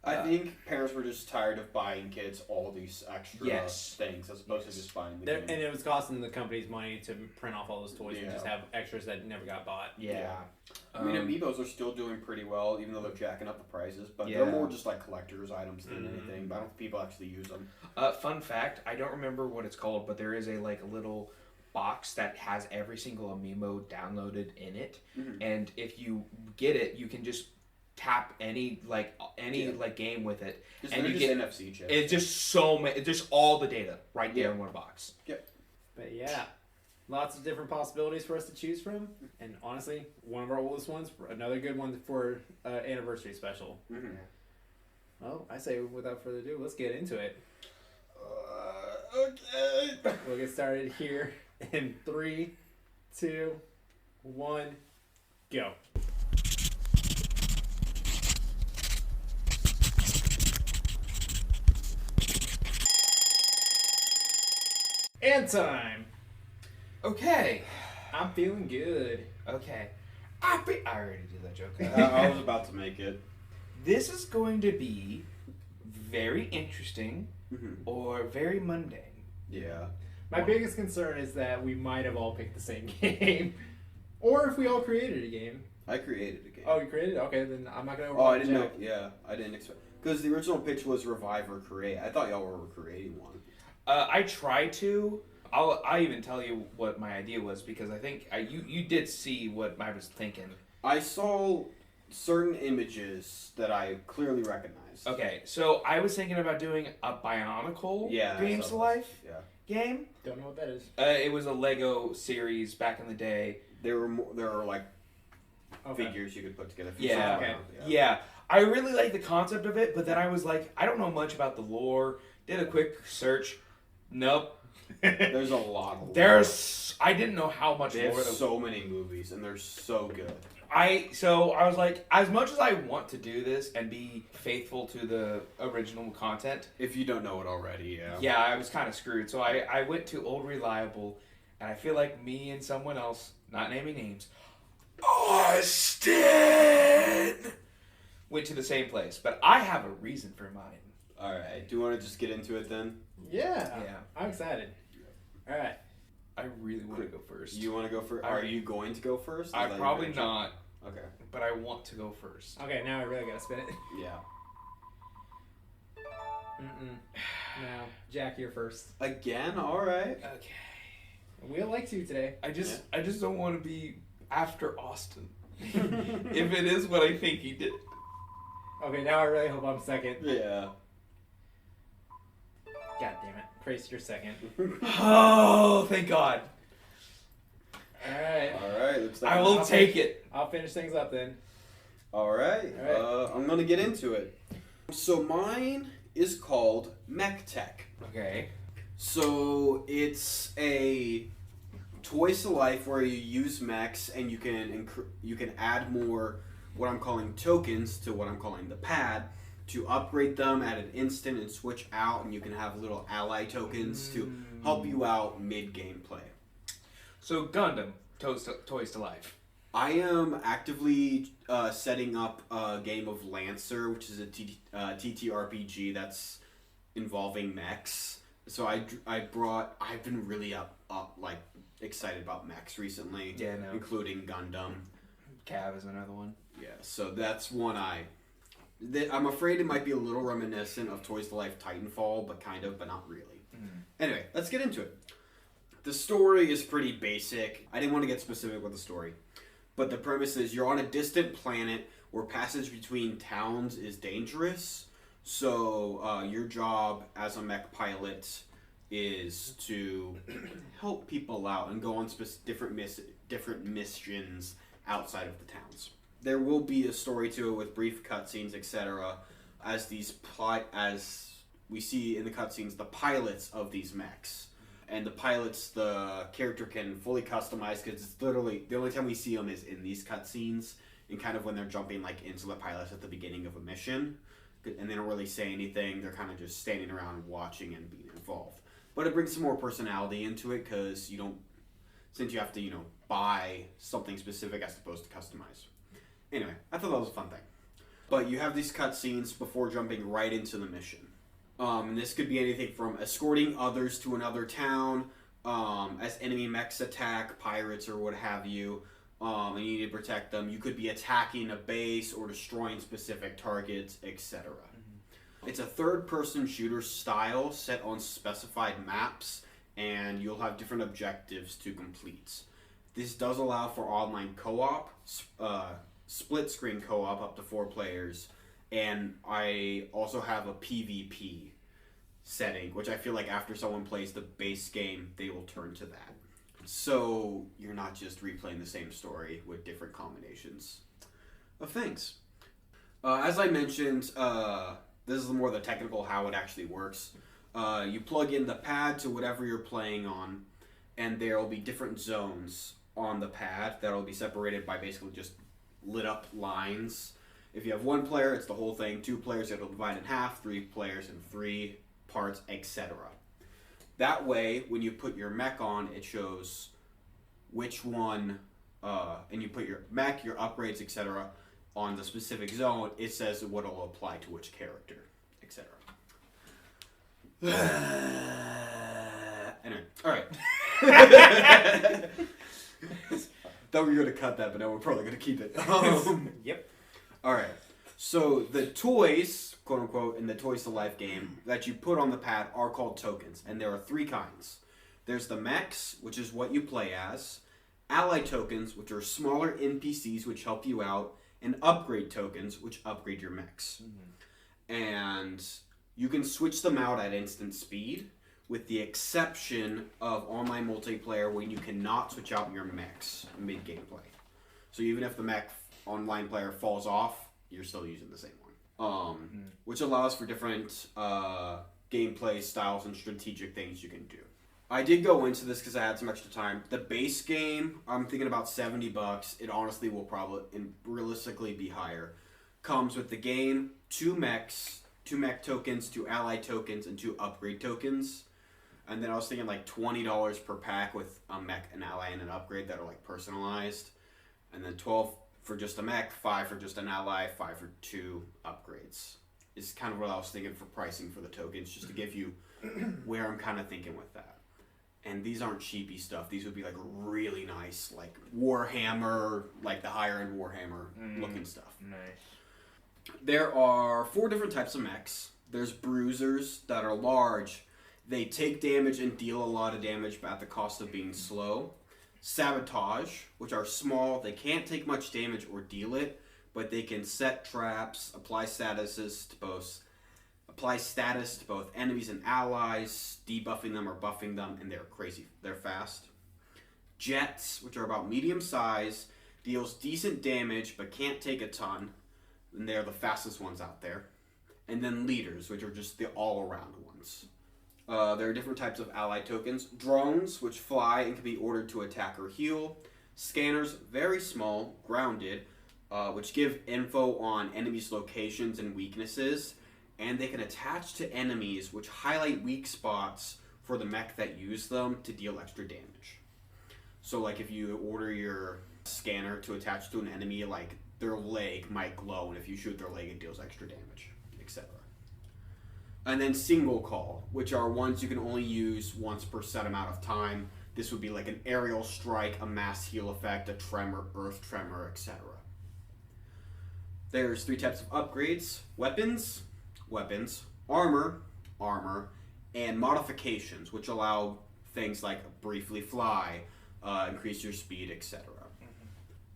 I think parents were just tired of buying kids all these extra things as opposed to just buying the game. And it was costing the companies money to print off all those toys and just have extras that never got bought. Yeah. I mean, amiibos are still doing pretty well, even though they're jacking up the prices. But they're more just like collector's items than anything. But I don't think people actually use them. Fun fact: I don't remember what it's called, but there is a little box that has every single amiibo downloaded in it, and if you get it, you can just tap any game with it, and you get NFC chips. It's just all the data right there in one box. Yep. But yeah, lots of different possibilities for us to choose from, and honestly, one of our oldest ones, another good one for anniversary special. Well, I say without further ado, let's get into it. Okay. We'll get started here in 3, 2, 1, go. And time. Okay. I'm feeling good. Okay. I already did that joke. I was about to make it. This is going to be very interesting or very mundane. Yeah. My biggest concern is that we might have all picked the same game. Or if we all created a game. I created a game. Oh, you created it? Okay, then I'm not going to Oh, I didn't know. Yeah, I didn't expect. Because the original pitch was revive or create. I thought y'all were creating one. I tried to. I even tell you what my idea was because I think you did see what I was thinking. I saw certain images that I clearly recognized. Okay, so I was thinking about doing a Bionicle Games to Life game. Don't know what that is. It was a Lego series back in the day. There were like figures you could put together. Yeah. I really like the concept of it, but then I was like, I don't know much about the lore. Did a quick search. Nope. There's a lot of lore. I didn't know how much They lore. have so many movies, and they're so good. So I was like, as much as I want to do this and be faithful to the original content, If you don't know it already, yeah, I was kind of screwed. So I went to Old Reliable, and I feel like me and someone else, not naming names, Austin, went to the same place. But I have a reason for mine. All right. Do you want to just get into it then? Yeah. I'm excited. All right. I really want to go first. You want to go first? Are you going to go first? I'm probably not. Okay. But I want to go first. Okay, now I really gotta spin it. Yeah. No, Jack, you're first. Again? All right. Okay. We'll like to today. I just don't want to be after Austin. If it is what I think he did. Okay, now I really hope I'm second. Yeah. God damn it. Krais, you're second. Oh, thank God. Alright. All right. Looks like I will take it. I'll finish things up then. All right. I'm gonna get into it. So mine is called Mech Tech. Okay. So it's a Toys to Life where you use mechs and you can add more what I'm calling tokens to what I'm calling the pad to upgrade them at an instant and switch out, and you can have little ally tokens to help you out mid gameplay. So Gundam, Toys to Life. I am actively setting up a game of Lancer, which is a TTRPG that's involving mechs. So I've been really excited about mechs recently. Yeah, no. Including Gundam. Cav is another one. Yeah, so that's one I'm afraid it might be a little reminiscent of Toys to Life Titanfall, but not really. Anyway, let's get into it. The story is pretty basic. I didn't want to get specific with the story. But the premise is you're on a distant planet where passage between towns is dangerous. So your job as a mech pilot is to help people out and go on different missions outside of the towns. There will be a story to it with brief cutscenes, etc. As we see in the cutscenes, the pilots of these mechs. And the pilots, the character can fully customize because it's literally the only time we see them is in these cutscenes and kind of when they're jumping into the pilots at the beginning of a mission. and they don't really say anything. They're kind of just standing around watching and being involved. But it brings some more personality into it because since you have to, buy something specific as opposed to customize. Anyway, I thought that was a fun thing. But you have these cutscenes before jumping right into the mission. And this could be anything from escorting others to another town, as enemy mechs attack, pirates or what have you, and you need to protect them. You could be attacking a base or destroying specific targets, etc. It's a third-person shooter style set on specified maps, and you'll have different objectives to complete. This does allow for online co-op, split-screen co-op up to 4 players, and I also have a PvP setting, which I feel like after someone plays the base game, they will turn to that. So you're not just replaying the same story with different combinations of things. As I mentioned, this is more the technical how it actually works. You plug in the pad to whatever you're playing on, and there will be different zones on the pad that will be separated by basically just lit up lines. If you have 1 player, it's the whole thing. 2 players, it'll divide in half. 3 players in 3 parts, etc. That way, when you put your mech on, it shows which one, and you put your mech, your upgrades, etc. on the specific zone. It says what will apply to which character, etc. Anyway, all right. Thought we were going to cut that, but now we're probably going to keep it. Yep. All right. So the toys, quote unquote, in the Toys to Life game that you put on the pad are called tokens, and there are 3 kinds. There's the mechs, which is what you play as, ally tokens, which are smaller NPCs which help you out, and upgrade tokens, which upgrade your mechs. And you can switch them out at instant speed, with the exception of online multiplayer when you cannot switch out your mechs mid-gameplay. So even if the mech online player falls off, you're still using the same one. Which allows for different gameplay styles and strategic things you can do. I did go into this because I had some extra time. The base game, I'm thinking about $70. It honestly will probably and realistically be higher. Comes with the game, 2 mechs, 2 mech tokens, 2 ally tokens, and 2 upgrade tokens. And then I was thinking like $20 per pack with a mech, an ally, and an upgrade that are like personalized. And then $12 for just a mech, $5 for just an ally, $5 for 2 upgrades. Is kind of what I was thinking for pricing for the tokens, just to give you where I'm kind of thinking with that. And these aren't cheapy stuff. These would be like really nice, like Warhammer, like the higher end Warhammer looking stuff. Nice. There are 4 different types of mechs. There's bruisers that are large. They take damage and deal a lot of damage at the cost of being slow. Sabotage, which are small. They can't take much damage or deal it, but they can set traps, apply status to both enemies and allies, debuffing them or buffing them, and they're crazy. They're fast. Jets, which are about medium size, deals decent damage but can't take a ton, and they're the fastest ones out there. And then leaders, which are just the all-around ones. There are different types of ally tokens. Drones, which fly and can be ordered to attack or heal. Scanners, very small, grounded, which give info on enemies' locations and weaknesses. And they can attach to enemies, which highlight weak spots for the mech that use them to deal extra damage. So like if you order your scanner to attach to an enemy, like their leg might glow, and if you shoot their leg, it deals extra damage, etc. And then single call, which are ones you can only use once per set amount of time. This would be like an aerial strike, a mass heal effect, a tremor, earth tremor, etc. There's 3 types of upgrades: weapons, armor, and modifications, which allow things like briefly fly, increase your speed, etc.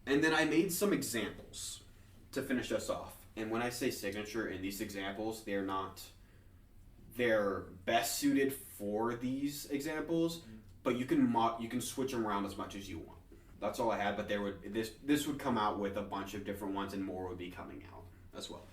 And then I made some examples to finish us off. And when I say signature in these examples, they're best suited for these examples, but you can switch them around as much as you want. That's all I had, but this would come out with a bunch of different ones, and more would be coming out as well.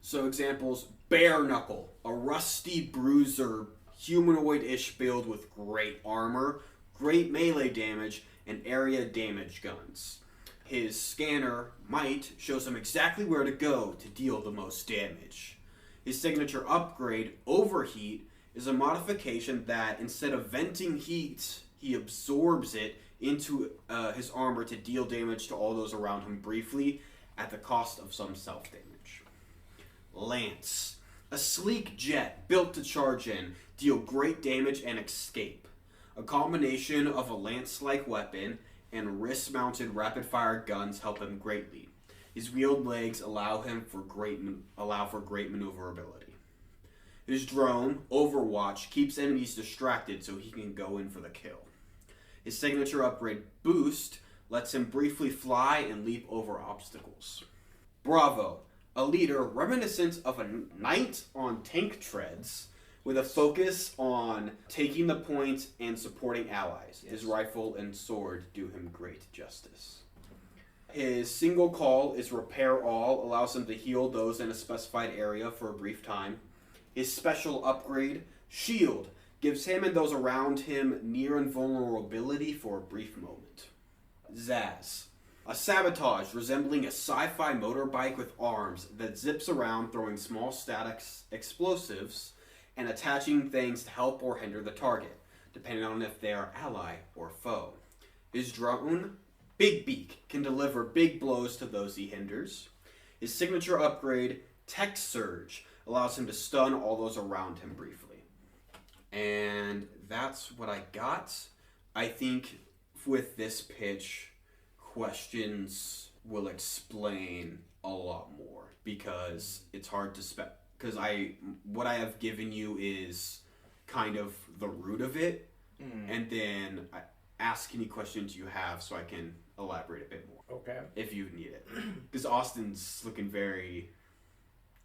So examples: Bare Knuckle, a rusty bruiser, humanoid-ish build with great armor, great melee damage, and area damage guns. His scanner, Might, shows him exactly where to go to deal the most damage. His signature upgrade, Overheat, is a modification that instead of venting heat, he absorbs it into his armor to deal damage to all those around him briefly at the cost of some self-damage. Lance, a sleek jet built to charge in, deal great damage and escape. A combination of a lance-like weapon and wrist-mounted rapid-fire guns help him greatly. His wheeled legs allow for great maneuverability. His drone, Overwatch, keeps enemies distracted so he can go in for the kill. His signature upgrade, Boost, lets him briefly fly and leap over obstacles. Bravo, a leader reminiscent of a knight on tank treads, with a focus on taking the point and supporting allies. Yes. His rifle and sword do him great justice. His single call is Repair All, allows him to heal those in a specified area for a brief time. His special upgrade, Shield, gives him and those around him near invulnerability for a brief moment. Zaz, a sabotage resembling a sci-fi motorbike with arms that zips around throwing small static explosives and attaching things to help or hinder the target, depending on if they are ally or foe. His drone, Big Beak, can deliver big blows to those he hinders. His signature upgrade, Tech Surge, allows him to stun all those around him briefly. And that's what I got. I think with this pitch, questions will explain a lot more because it's hard to spec. Because what I have given you is kind of the root of it, and then I ask any questions you have so I can elaborate a bit more. Okay. If you need it. Because Austin's looking very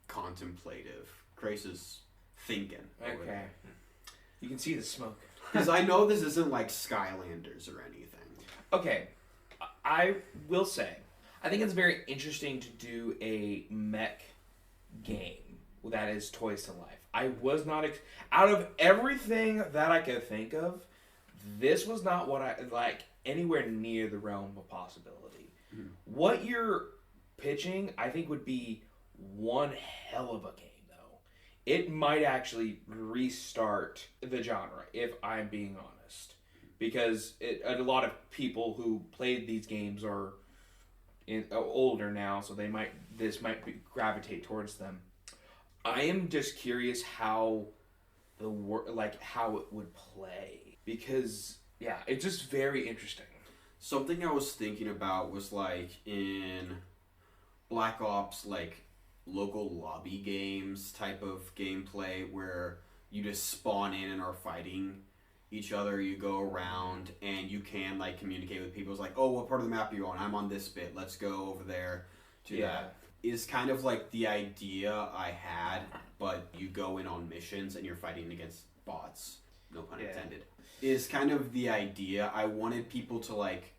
contemplative. Krais is thinking. Okay. You can see the smoke. Because I know this isn't like Skylanders or anything. Okay. I will say, I think it's very interesting to do a mech game that is Toys to Life. I was not out of everything that I could think of, this was not what I like anywhere near the realm of possibility. Mm-hmm. What you're pitching, I think, would be one hell of a game, though. It might actually restart the genre, if I'm being honest, because a lot of people who played these games are older now, so this might gravitate towards them. I am just curious how how it would play, because it's just very interesting. Something I was thinking about was like in Black Ops, like local lobby games type of gameplay where you just spawn in and are fighting each other. You go around and you can like communicate with people. It's like, oh, what part of the map are you on? I'm on this bit. Let's go over there to that. Is kind of like the idea I had, but you go in on missions and you're fighting against bots, no pun intended. Is kind of the idea. I wanted people to like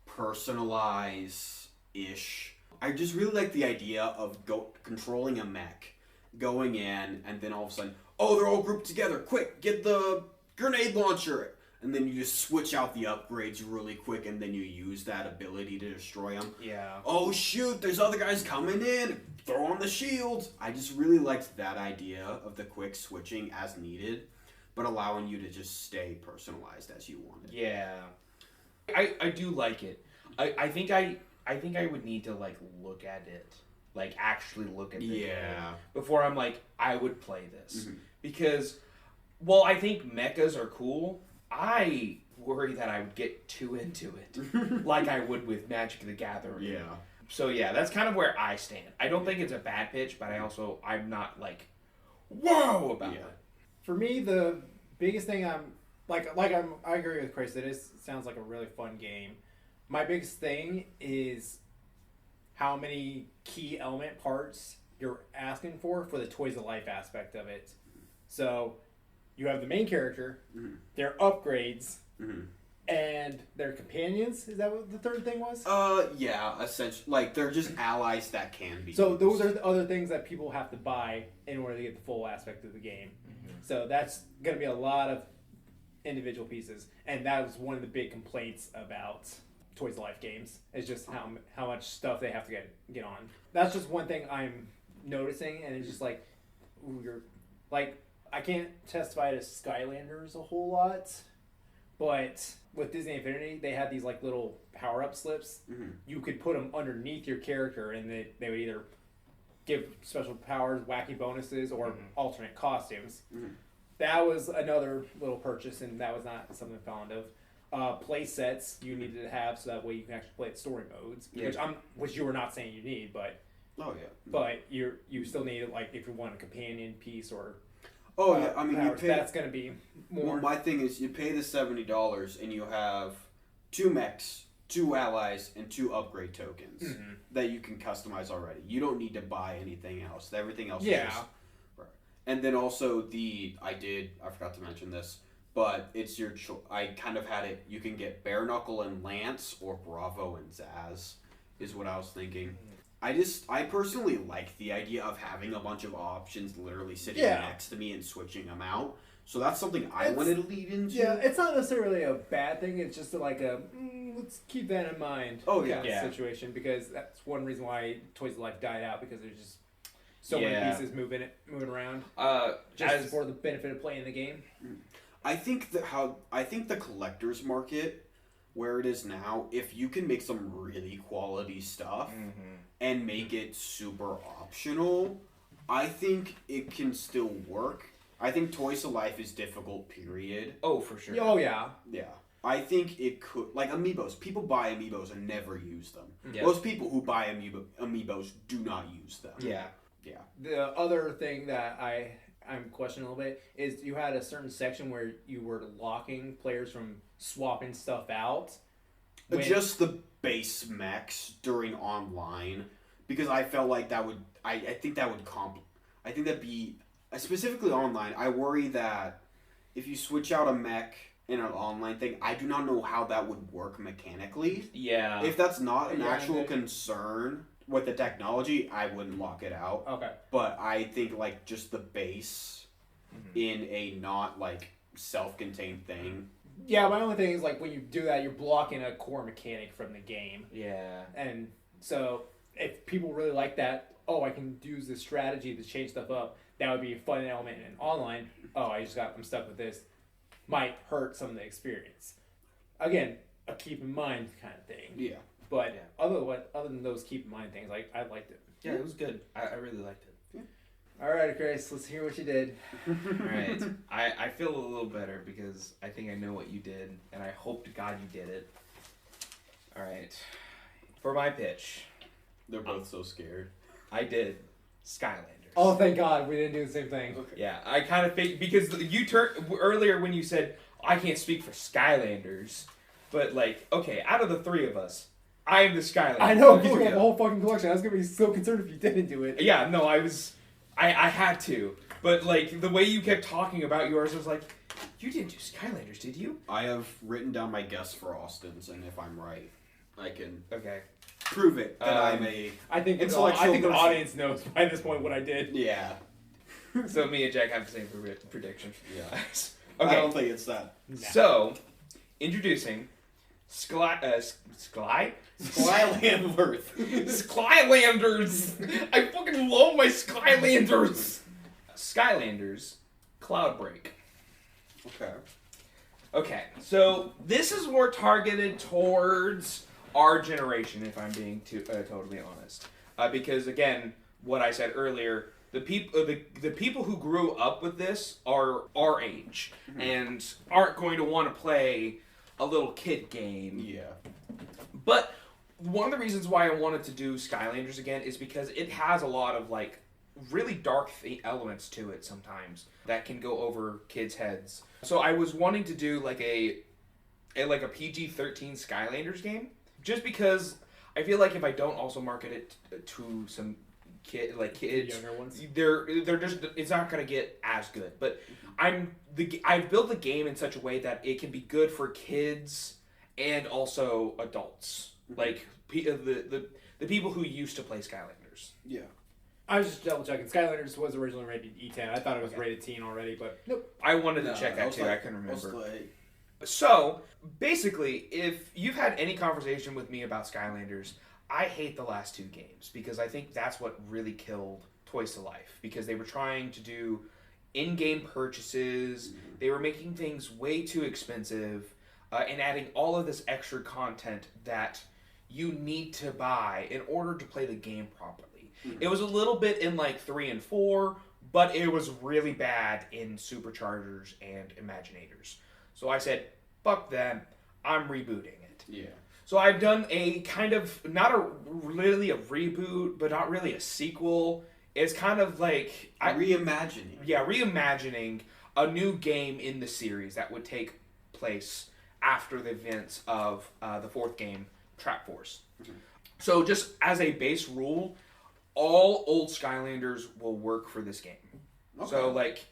personalize-ish. I just really like the idea of controlling a mech, going in, and then all of a sudden, oh, they're all grouped together. Quick, get the grenade launcher. And then you just switch out the upgrades really quick, and then you use that ability to destroy them. Yeah. Oh, shoot, there's other guys coming in. Throw on the shield. I just really liked that idea of the quick switching as needed, but allowing you to just stay personalized as you wanted. Yeah. I do like it. I think I would need to like look at it, like actually look at the game before I'm like, I would play this. Mm-hmm. Because, well, I think mechas are cool. I worry that I would get too into it, like I would with Magic the Gathering. Yeah. So that's kind of where I stand. I don't think it's a bad pitch, but I'm not like, whoa about it. For me, the biggest thing I agree with Krais. It sounds like a really fun game. My biggest thing is how many key element parts you're asking for the Toys of Life aspect of it. So you have the main character, their upgrades, and their companions. Is that what the third thing was? Yeah, essentially. Like, they're just allies that can be So those are the other things that people have to buy in order to get the full aspect of the game. Mm-hmm. So that's going to be a lot of individual pieces. And that was one of the big complaints about Toys to Life games. It's just how much stuff they have to get on. That's just one thing I'm noticing, and it's just like, ooh, you're like, I can't testify to Skylanders a whole lot, but with Disney Infinity, they had these like little power-up slips. You could put them underneath your character, and they would either give special powers, wacky bonuses, or alternate costumes. That was another little purchase, and that was not something I found of. Play sets you needed to have so that way you can actually play the story modes, which you were not saying you need, but but you still need it, like if you want a companion piece or I mean, powers, that's going to be more. Well, my thing is, you pay the $70 and you have 2 mechs, 2 allies, and 2 upgrade tokens that you can customize already. You don't need to buy anything else. Everything else is. Right. And then also I forgot to mention this, but it's your choice. I kind of had it, you can get Bare Knuckle and Lance or Bravo and Zaz, is what I was thinking. I personally like the idea of having a bunch of options literally sitting next to me and switching them out. So that's something I wanted to lead into. Yeah, it's not necessarily a bad thing. It's just like let's keep that in mind. Situation, because that's one reason why Toys to Life died out, because there's just so many pieces moving around. Just for the benefit of playing the game. I think the collector's market, where it is now, if you can make some really quality stuff and make it super optional, I think it can still work. I think Toys to Life is difficult, period. Oh, for sure. Oh, yeah. Yeah. I think it could... Like, Amiibos. People buy Amiibos and never use them. Yeah. Most people who buy Amiibos do not use them. Yeah. Yeah. The other thing that I'm questioning a little bit is you had a certain section where you were locking players from swapping stuff out. Just the base mechs during online, because I felt like that would... I think that would I think that'd be... Specifically online, I worry that if you switch out a mech in an online thing, I do not know how that would work mechanically. Yeah. If that's not an actual concern with the technology, I wouldn't lock it out. Okay. But I think like just the base in a not like self-contained thing. Yeah, my only thing is like when you do that, you're blocking a core mechanic from the game. Yeah. And so if people really like that, I can use this strategy to change stuff up. That would be a fun element in online. I'm stuck with this. Might hurt some of the experience. Again, a keep in mind kind of thing. Yeah. But other than those keep in mind things, like I liked it. Yeah, it was good. I really liked it. Yeah. All right, Krais, let's hear what you did. All right. I feel a little better because I think I know what you did, and I hope to God you did it. All right. For my pitch, They're both so scared. I did Skylanders. Oh, thank God we didn't do the same thing. Okay. Yeah, I kind of think because you turned earlier when you said I can't speak for Skylanders, but like, okay, out of the 3 of us, I am the Skylander. I know, because we have the whole fucking collection. I was gonna be so concerned if you didn't do it. Yeah, no, I had to, but like the way you kept talking about yours was like, you didn't do Skylanders, did you? I have written down my guess for Austin's, and if I'm right, I can prove it that I'm a... I think the audience knows by this point what I did. Yeah. So me and Jack have the same prediction. Yeah. Okay. I don't think it's that. Nah. So, introducing Skylanders. Skylanders! I fucking love my Skylanders! Skylanders Cloudbreak. Okay, so this is more targeted towards our generation, if I'm being totally honest. Because again, what I said earlier, the people who grew up with this are our age and aren't going to want to play a little kid game. Yeah. But one of the reasons why I wanted to do Skylanders again is because it has a lot of like really dark elements to it sometimes that can go over kids' heads. So I was wanting to do like a PG-13 Skylanders game, just because I feel like if I don't also market it to some kids, Younger ones. they're just, it's not gonna get as good. But I've built the game in such a way that it can be good for kids and also adults, like the people who used to play Skylanders. Yeah. I was just double checking. Skylanders was originally rated E10. I thought it was rated teen already, but nope. I wanted to check that too. I couldn't remember. So, basically, if you've had any conversation with me about Skylanders, I hate the last 2 games because I think that's what really killed Toys to Life, because they were trying to do in-game purchases, they were making things way too expensive, and adding all of this extra content that you need to buy in order to play the game properly. It was a little bit in like 3 and 4, but it was really bad in Superchargers and Imaginators. So I said, fuck them, I'm rebooting it. Yeah. So I've done a kind of, not a really a reboot, but not really a sequel. It's kind of like... Reimagining. Yeah, reimagining a new game in the series that would take place after the events of the 4th game, Trap Force. So just as a base rule, all old Skylanders will work for this game. Okay. So like,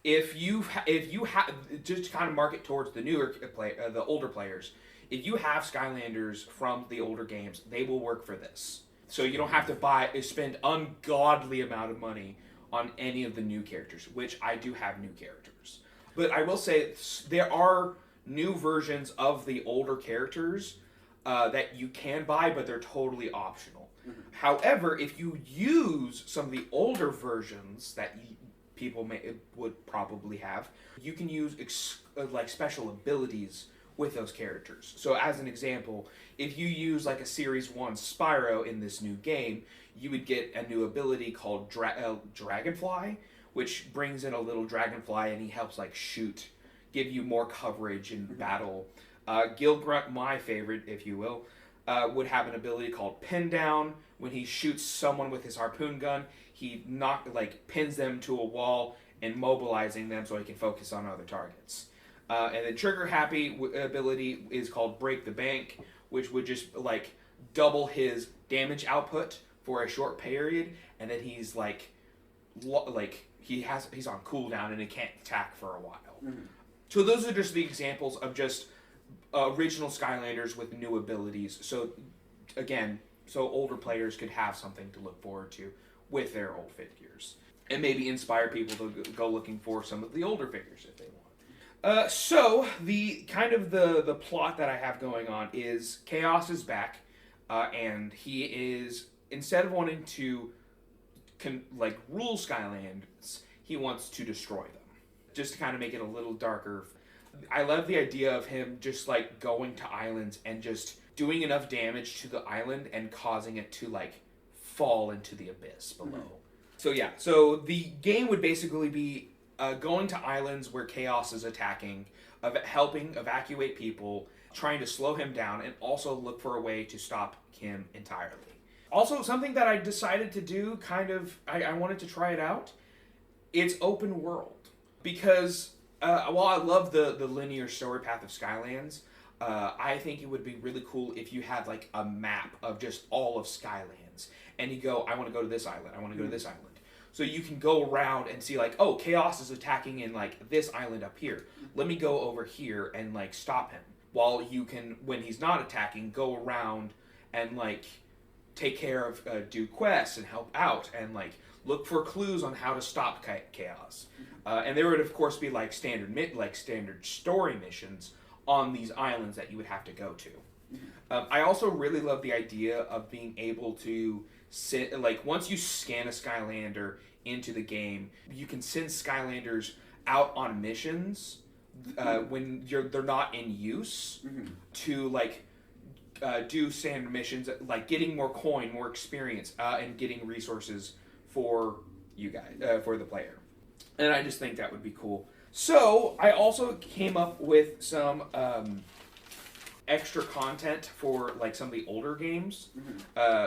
if you have just kind of market towards the the older players, if you have Skylanders from the older games, they will work for this. So you don't have to spend ungodly amount of money on any of the new characters, which I do have new characters. But I will say there are new versions of the older characters that you can buy, but they're totally optional. However, if you use some of the older versions that people would probably have, you can use like special abilities with those characters. So as an example, if you use like a Series 1 Spyro in this new game, you would get a new ability called Dragonfly, which brings in a little dragonfly and he helps like give you more coverage in battle. Gil Grunt, my favorite, if you will, would have an ability called Pin Down. When he shoots someone with his harpoon gun, he pins them to a wall and mobilizing them so he can focus on other targets. And the Trigger Happy ability is called Break the Bank, which would just like double his damage output for a short period, and then he's he's on cooldown and he can't attack for a while. So those are just the examples of just original Skylanders with new abilities. So again, so older players could have something to look forward to with their old figures, and maybe inspire people to go looking for some of the older figures if they want. So the the plot that I have going on is Chaos is back, and he is, instead of wanting to rule Skylands, he wants to destroy them. Just to kind of make it a little darker. I love the idea of him just going to islands and just doing enough damage to the island and causing it to fall into the abyss below. So yeah, so the game would basically be going to islands where Chaos is attacking, helping evacuate people, trying to slow him down, and also look for a way to stop him entirely. Also, something that I decided to do, I wanted to try it out, it's open world. Because while I love the linear story path of Skylands, I think it would be really cool if you had a map of just all of Skylands. And you go, I want to go to this island, I want to go to this island. So you can go around and see oh, Chaos is attacking in this island up here. Let me go over here and stop him. While you can, when he's not attacking, go around and take care of, do quests and help out and look for clues on how to stop Chaos. And there would of course be standard story missions on these islands that you would have to go to. I also really love the idea of being able to once you scan a Skylander into the game, you can send Skylanders out on missions when they're not in use to do standard missions, getting more coin, more experience, and getting resources for you guys, for the player. And I just think that would be cool. So I also came up with some extra content for some of the older games.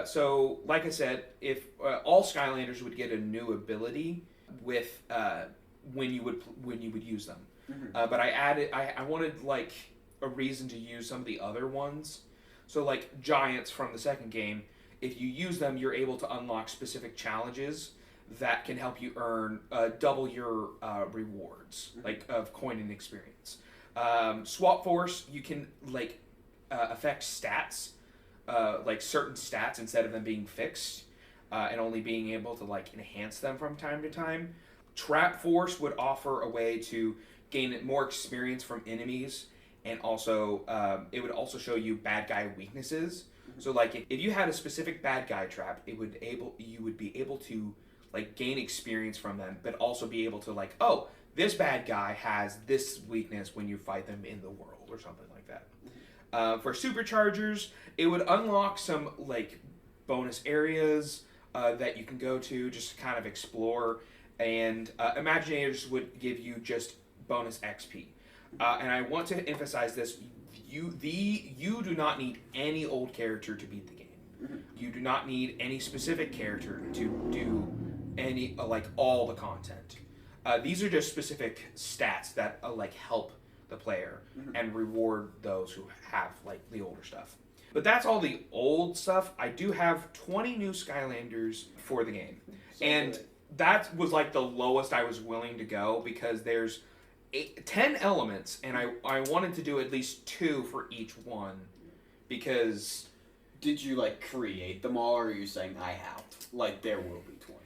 So like I said, if all Skylanders would get a new ability with when you would use them. But I wanted a reason to use some of the other ones. So Giants from the second game, if you use them, you're able to unlock specific challenges that can help you earn double your rewards, of coin and experience. Swap Force, you can affect stats, certain stats instead of them being fixed, and only being able to enhance them from time to time. Trap Force would offer a way to gain more experience from enemies and also it would also show you bad guy weaknesses. So like if you had a specific bad guy trap, you would be able to like gain experience from them, but also be able to like, oh, this bad guy has this weakness when you fight them in the world or something like that. For superchargers, it would unlock some like bonus areas that you can go to just to kind of explore, and Imaginators would give you just bonus XP. And I want to emphasize this: you do not need any old character to beat the game. You do not need any specific character to do any like all the content. These are just specific stats that like help the player and reward those who have like the older stuff. But that's all the old stuff. I do have 20 new Skylanders for the game. And that was like the lowest I was willing to go because there's 10 elements and I wanted to do at least 2 for each one because... Did you like create them all, or are you saying I have? Like there will be 20.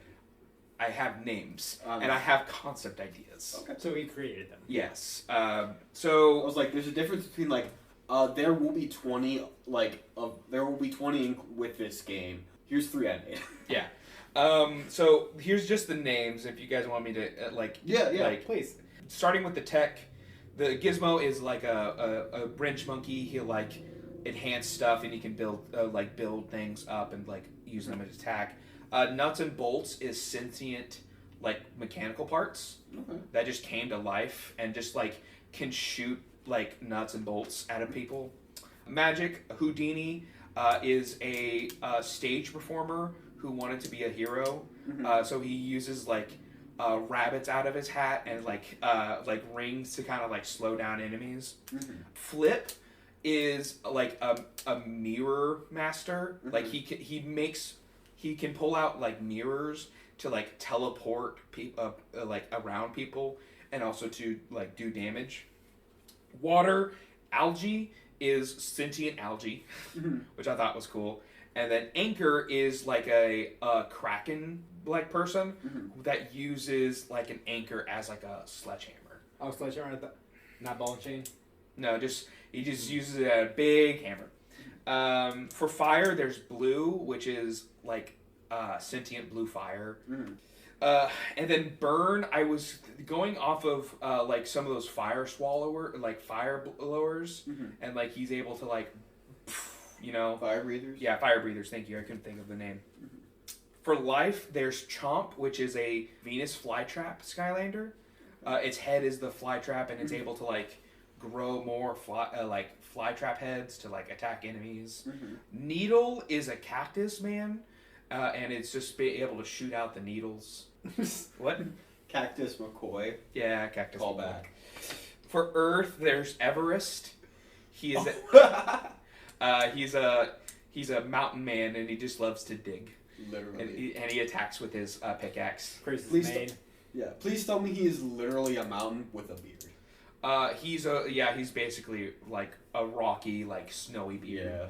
I have names and I have concept ideas. Okay. So he created them. Yes. I So was like, there's a difference between like there will be 20 there will be 20 with this game. Here's 3 I made. yeah. So here's just the names if you guys want me to Yeah, Please. starting with the tech, the Gizmo is like a wrench monkey. He'll like enhance stuff and he can build things up and like use them as attack. Nuts and Bolts is sentient like mechanical parts that just came to life and just like can shoot like nuts and bolts out of people. Magic Houdini is a stage performer who wanted to be a hero, so he uses like rabbits out of his hat and like rings to kind of like slow down enemies. Flip is like a mirror master. Like he can pull out like mirrors to like teleport people like around people and also to like do damage. Water Algae is sentient algae, which I thought was cool. And then Anchor is like a kraken like person that uses like an anchor as like a sledgehammer. Oh, sledgehammer, not ball and chain. No, he just uses it as a big hammer. For fire, there's Blue, which is like sentient blue fire. And then Burn, I was going off of like some of those fire blowers, and like he's able to like, Fire breathers? Yeah, fire breathers. Thank you. I couldn't think of the name. For life, there's Chomp, which is a Venus flytrap Skylander. Its head is the flytrap, and it's able to like grow more flytrap heads to like attack enemies. Needle is a cactus man, and it's just able to shoot out the needles. What? Cactus McCoy. Yeah, cactus. Call back. For Earth, there's Everest. He is. He's a mountain man, and he just loves to dig. Literally. And he attacks with his pickaxe. Please Please tell me he is literally a mountain with a beard. He's basically like a rocky, like snowy beard. Yeah.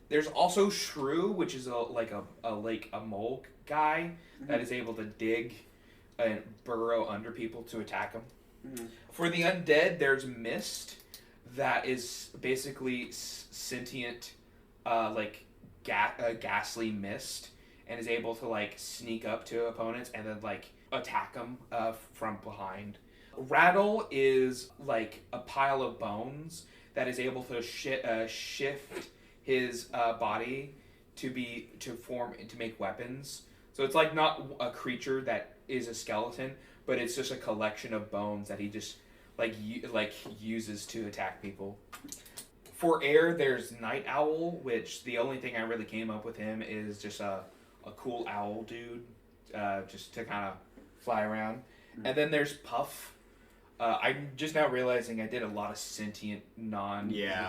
There's also Shrew, which is a mole guy that is able to dig and burrow under people to attack them. For the undead, there's Mist, that is basically sentient, ghastly mist, and is able to like sneak up to opponents and then like attack them from behind. Rattle is like a pile of bones that is able to shift his body to make weapons. So it's like not a creature that is a skeleton, but it's just a collection of bones that he just uses to attack people. For air, there's Night Owl, which the only thing I really came up with him is just a cool owl dude, just to kind of fly around. And then there's Puff. I'm just now realizing I did a lot of sentient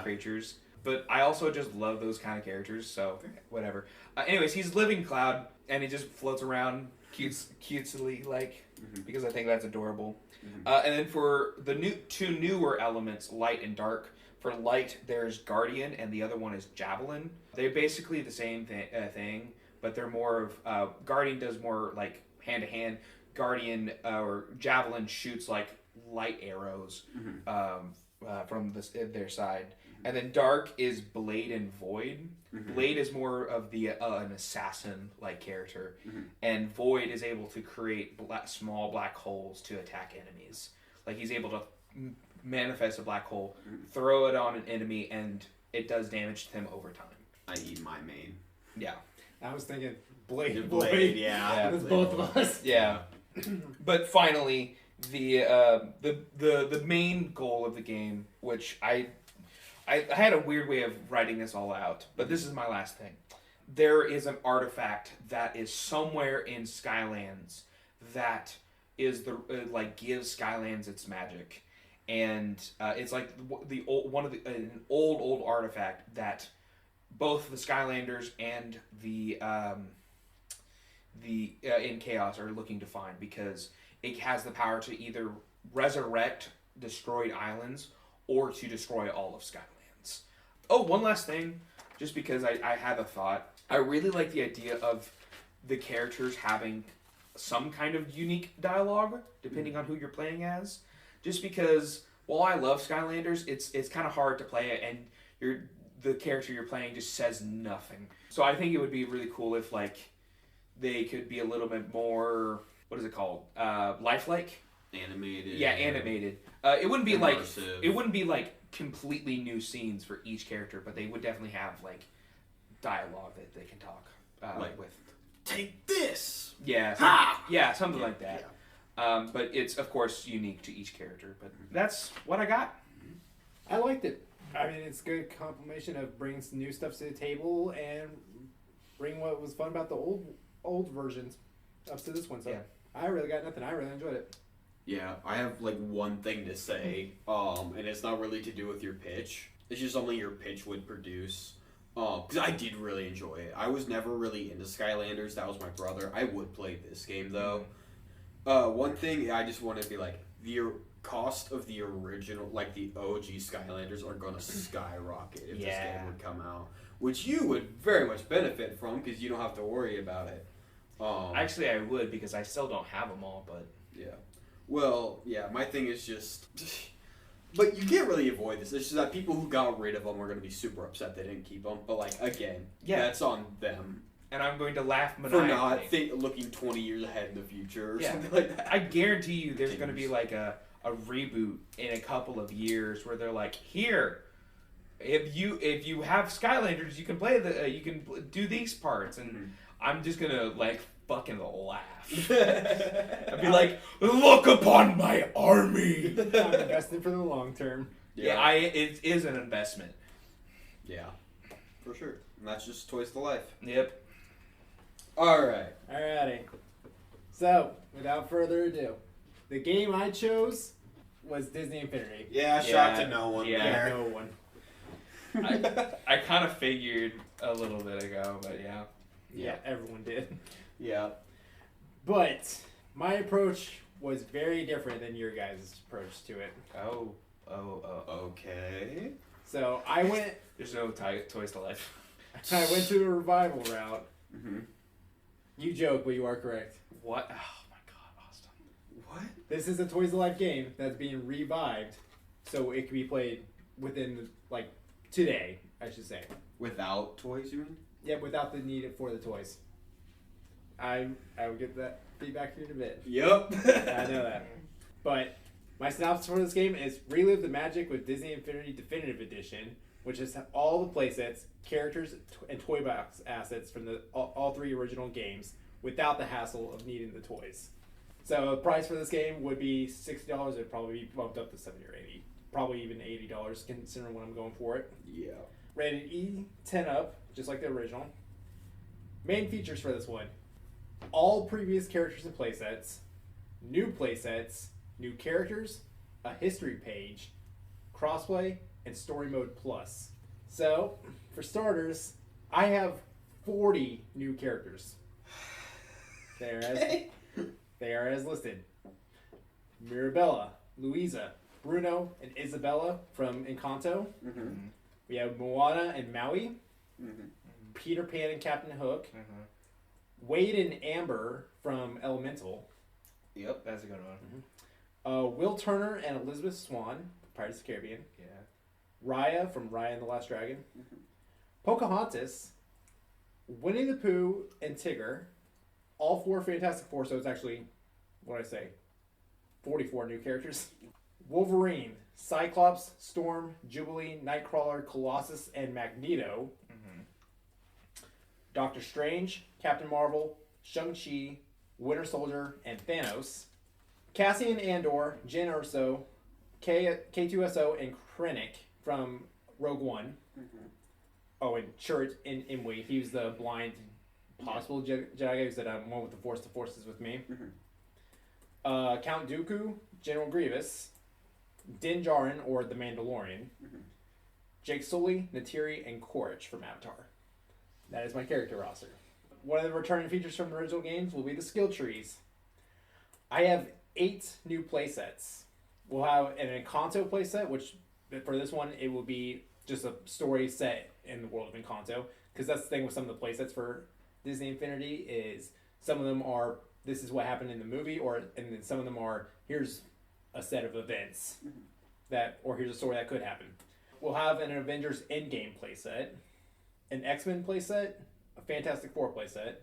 creatures, but I also just love those kind of characters, so whatever. Anyways, he's Living Cloud, and he just floats around cutesily, because I think that's adorable. And then for the two newer elements, Light and Dark. For Light, there's Guardian, and the other one is Javelin. They're basically the same thing, but they're more of... Guardian does more, like, hand-to-hand. Guardian, or Javelin, shoots, like, light arrows from their side. And then dark is Blade and Void. Blade is more of the an assassin-like character, and Void is able to create small black holes to attack enemies. Like he's able to manifest a black hole, throw it on an enemy, and it does damage to them over time. I.e. my main. Yeah. I was thinking Blade. Yeah. That's both of us. Yeah. But finally, the main goal of the game, which I had a weird way of writing this all out, but this is my last thing. There is an artifact that is somewhere in Skylands that is gives Skylands its magic, and it's like an old artifact that both the Skylanders and the in Chaos are looking to find, because it has the power to either resurrect destroyed islands or to destroy all of Skylands. Oh, one last thing, just because I had a thought. I really like the idea of the characters having some kind of unique dialogue, depending on who you're playing as. Just because, while I love Skylanders, it's kind of hard to play it, and the character you're playing just says nothing. So I think it would be really cool if, like, they could be a little bit more, what is it called? Lifelike? Animated. Yeah, animated. It wouldn't be immersive. it wouldn't be like completely new scenes for each character, but they would definitely have like dialogue that they can talk with. Take this. Yeah, something like that. Yeah. But it's of course unique to each character. But that's what I got. I liked it. I mean, it's a good combination of bringing some new stuff to the table and bring what was fun about the old versions up to this one. So Yeah. I really got nothing. I really enjoyed it. Yeah, I have like one thing to say, and it's not really to do with your pitch. It's just something your pitch would produce. Because I did really enjoy it. I was never really into Skylanders. That was my brother. I would play this game though. One thing I just want to be like, the cost of the original, like the OG Skylanders, are gonna skyrocket if this game would come out, which you would very much benefit from because you don't have to worry about it. Actually, I would, because I still don't have them all. But Yeah. Well, yeah, my thing is just... But you can't really avoid this. It's just that people who got rid of them are going to be super upset they didn't keep them. But, like, again, that's on them. And I'm going to laugh For maniacally. not looking 20 years ahead in the future or Yeah. something like that. I guarantee you there's going to be like a reboot in a couple of years where they're like, here, if you have Skylanders, you can play you can do these parts, and I'm just gonna like fucking laugh. I'd be like, look upon my army. I'm invested for the long term. Yeah, it is an investment. Yeah, for sure. And that's just Toys to Life. Yep. Alright. Alrighty. So, without further ado, the game I chose was Disney Infinity. Yeah, shock to no one there. No one. I kind of figured a little bit ago, but yeah. Yeah, everyone did. Yeah. But my approach was very different than your guys' approach to it. Oh. Okay. So I went There's no Toys to Life. to the revival route. Mm-hmm. You joke, but you are correct. What? Oh my god, Austin. What? This is a Toys to Life game that's being revived, so it can be played within, like, today, I should say. Without toys, you mean? Yeah, without the need for the toys. I will get that feedback here in a bit. Yep. I know that. But my synopsis for this game is relive the magic with Disney Infinity Definitive Edition, which has all the playsets, characters, and toy box assets from all three original games without the hassle of needing the toys. So the price for this game would be $60. It'd probably be bumped up to $70 or $80. Probably even $80 considering what I'm going for it. Yeah. Rated E, 10 up, just like the original. Main features for this one. All previous characters and playsets, new characters, a history page, crossplay, and story mode plus. So, for starters, I have 40 new characters. They are as listed. Mirabella, Louisa, Bruno, and Isabella from Encanto. Mm-hmm. We have Moana and Maui. Mm-hmm. Peter Pan and Captain Hook. Mm-hmm. Wade and Amber from Elemental. Yep, that's a good one. Will Turner and Elizabeth Swan. Pirates of the Caribbean. Yeah. Raya from Raya and the Last Dragon. Pocahontas, Winnie the Pooh, and Tigger. All 4 Fantastic Four, so it's actually, what did I say, 44 new characters. Wolverine, Cyclops, Storm, Jubilee, Nightcrawler, Colossus, and Magneto. Doctor Strange, Captain Marvel, Shang-Chi, Winter Soldier, and Thanos. Cassian Andor, Jyn Erso, K2SO, and Krennic from Rogue One. Oh, and Church in Imwe. He was the blind possible Jedi who said, I'm one with the Force is with me. Count Dooku, General Grievous, Din Djarin, or the Mandalorian, Jake Sully, Natiri, and Quaritch from Avatar. That is my character roster. One of the returning features from the original games will be the skill trees. I have 8 new playsets. We'll have an Encanto playset, which for this one, it will be just a story set in the world of Encanto. Because that's the thing with some of the playsets for Disney Infinity is some of them are, this is what happened in the movie, and then some of them are, here's a set of events or here's a story that could happen. We'll have an Avengers Endgame playset, an X-Men playset, a Fantastic Four playset.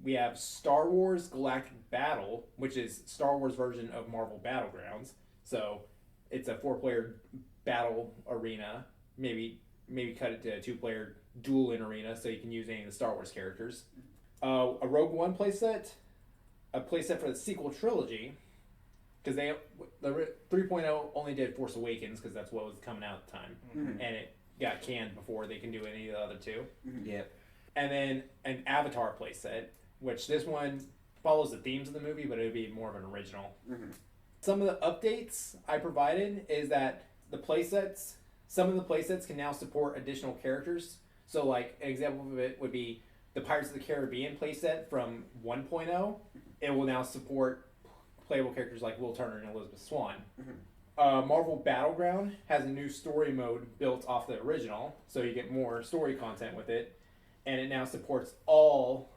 We have Star Wars Galactic Battle, which is Star Wars version of Marvel Battlegrounds. So it's a 4-player battle arena. Maybe cut it to a 2-player dueling arena so you can use any of the Star Wars characters. A Rogue One playset, a playset for the sequel trilogy, because the 3.0 only did Force Awakens because that's what was coming out at the time, and it got canned before they can do any of the other 2. Yep. And then an Avatar playset, which this one follows the themes of the movie, but it would be more of an original. Some of the updates I provided is that some of the playsets can now support additional characters. So, like, an example of it would be the Pirates of the Caribbean playset from 1.0. It will now support playable characters like Will Turner and Elizabeth Swann. Marvel Battleground has a new story mode built off the original, so you get more story content with it. And it now supports all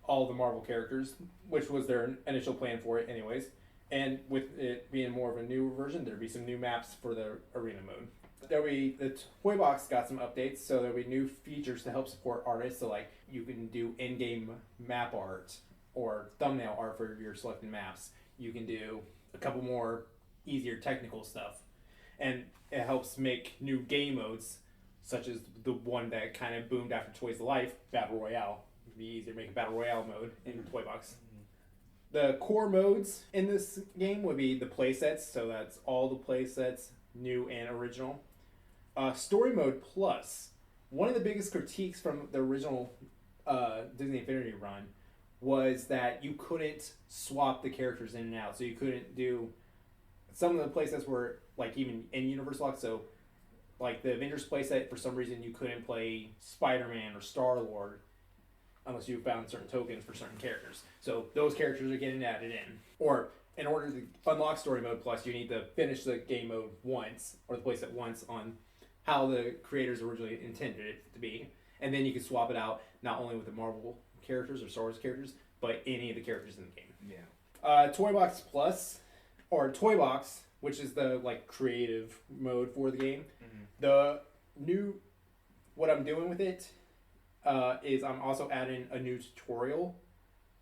the Marvel characters, which was their initial plan for it anyways. And with it being more of a new version, there'll be some new maps for the arena mode. The Toy Box got some updates, so there'll be new features to help support artists. So like you can do in-game map art or thumbnail art for your selected maps. You can do a couple more easier technical stuff. And it helps make new game modes, such as the one that kind of boomed after Toys to Life, Battle Royale. It'd be easier to make a Battle Royale mode in Toy Box. The core modes in this game would be the playsets, so that's all the playsets, new and original. Story Mode Plus. One of the biggest critiques from the original Disney Infinity run was that you couldn't swap the characters in and out. So you couldn't do... Some of the playsets were like even in-universe locked, so like the Avengers playset, for some reason you couldn't play Spider-Man or Star-Lord unless you found certain tokens for certain characters. So those characters are getting added in. Or in order to unlock Story Mode Plus, you need to finish the game mode once, or the playset once, on how the creators originally intended it to be. And then you can swap it out not only with the Marvel characters or Star Wars characters, but any of the characters in the game. Yeah. Toy Box Plus, or Toy Box, which is the like creative mode for the game. The new, what I'm doing with it is I'm also adding a new tutorial.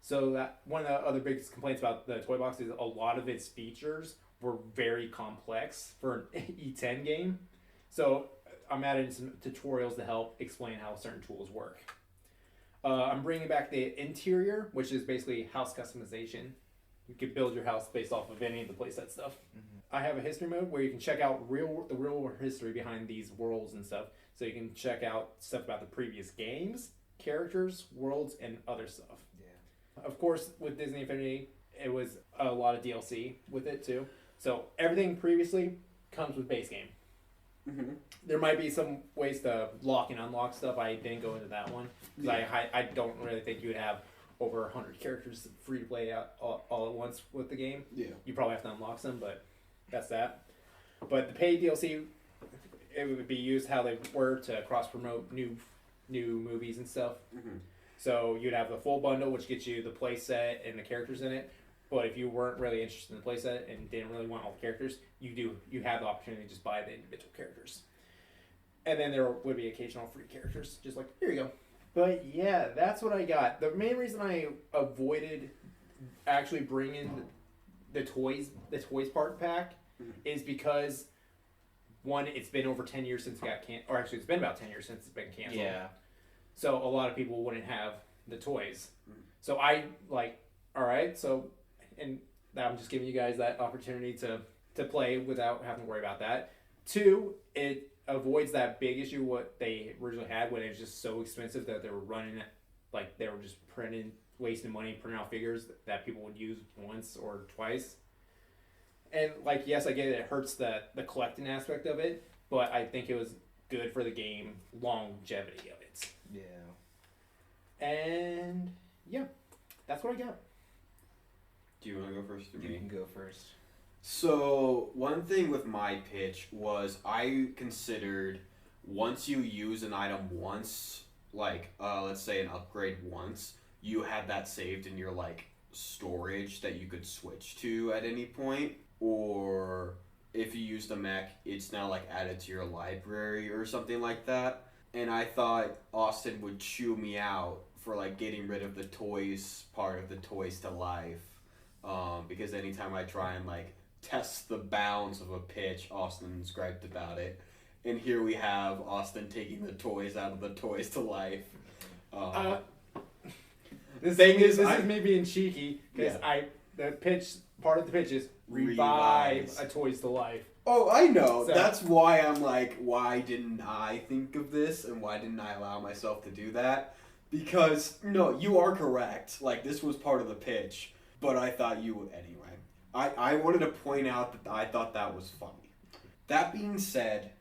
So that one of the other biggest complaints about the Toy Box is a lot of its features were very complex for an E10 game. So I'm adding some tutorials to help explain how certain tools work. I'm bringing back the interior, which is basically house customization. You can build your house based off of any of the playset stuff. I have a history mode where you can check out the real history behind these worlds and stuff. So you can check out stuff about the previous games, characters, worlds, and other stuff. Yeah. Of course, with Disney Infinity, it was a lot of DLC with it too. So everything previously comes with base game. There might be some ways to lock and unlock stuff. I didn't go into that one because I don't really think you would have over 100 characters free to play out all at once with the game. Yeah. You probably have to unlock some, but that's that. But the paid DLC, it would be used how they were to cross promote new movies and stuff. So you'd have the full bundle, which gets you the play set and the characters in it, But if you weren't really interested in the playset and didn't really want all the characters, you have the opportunity to just buy the individual characters. And then there would be occasional free characters, just like, here you go. But yeah, that's what I got. The main reason I avoided actually bringing the toys part pack is because, one, it's been over 10 years since it got canceled, or actually it's been about 10 years since it's been canceled. Yeah. So a lot of people wouldn't have the toys. So I alright, so, and I'm just giving you guys that opportunity to play without having to worry about that. Two, it avoids that big issue what they originally had when it was just so expensive that they were running, like they were just wasting money printing out figures that people would use once or twice. And like, yes, I get it hurts the collecting aspect of it, but I think it was good for the game longevity of it. Yeah. And yeah, that's what I got. Do you want to go first or You me? can go first. So, one thing with my pitch was I considered once you use an item once, like, let's say an upgrade once, you had that saved in your, like, storage that you could switch to at any point. Or if you used a mech, it's now, like, added to your library or something like that. And I thought Austin would chew me out for, like, getting rid of the toys part of the toys to life. Because anytime I try and, like, test the bounds of a pitch, Austin's griped about it. And here we have Austin taking the toys out of the toys to life. This is me being cheeky because part of the pitch is revive a Toys to Life. Oh, I know. So, that's why I'm like, why didn't I think of this and why didn't I allow myself to do that? Because, no, you are correct. Like, this was part of the pitch, but I thought you would anyway. I wanted to point out that I thought that was funny. That being said,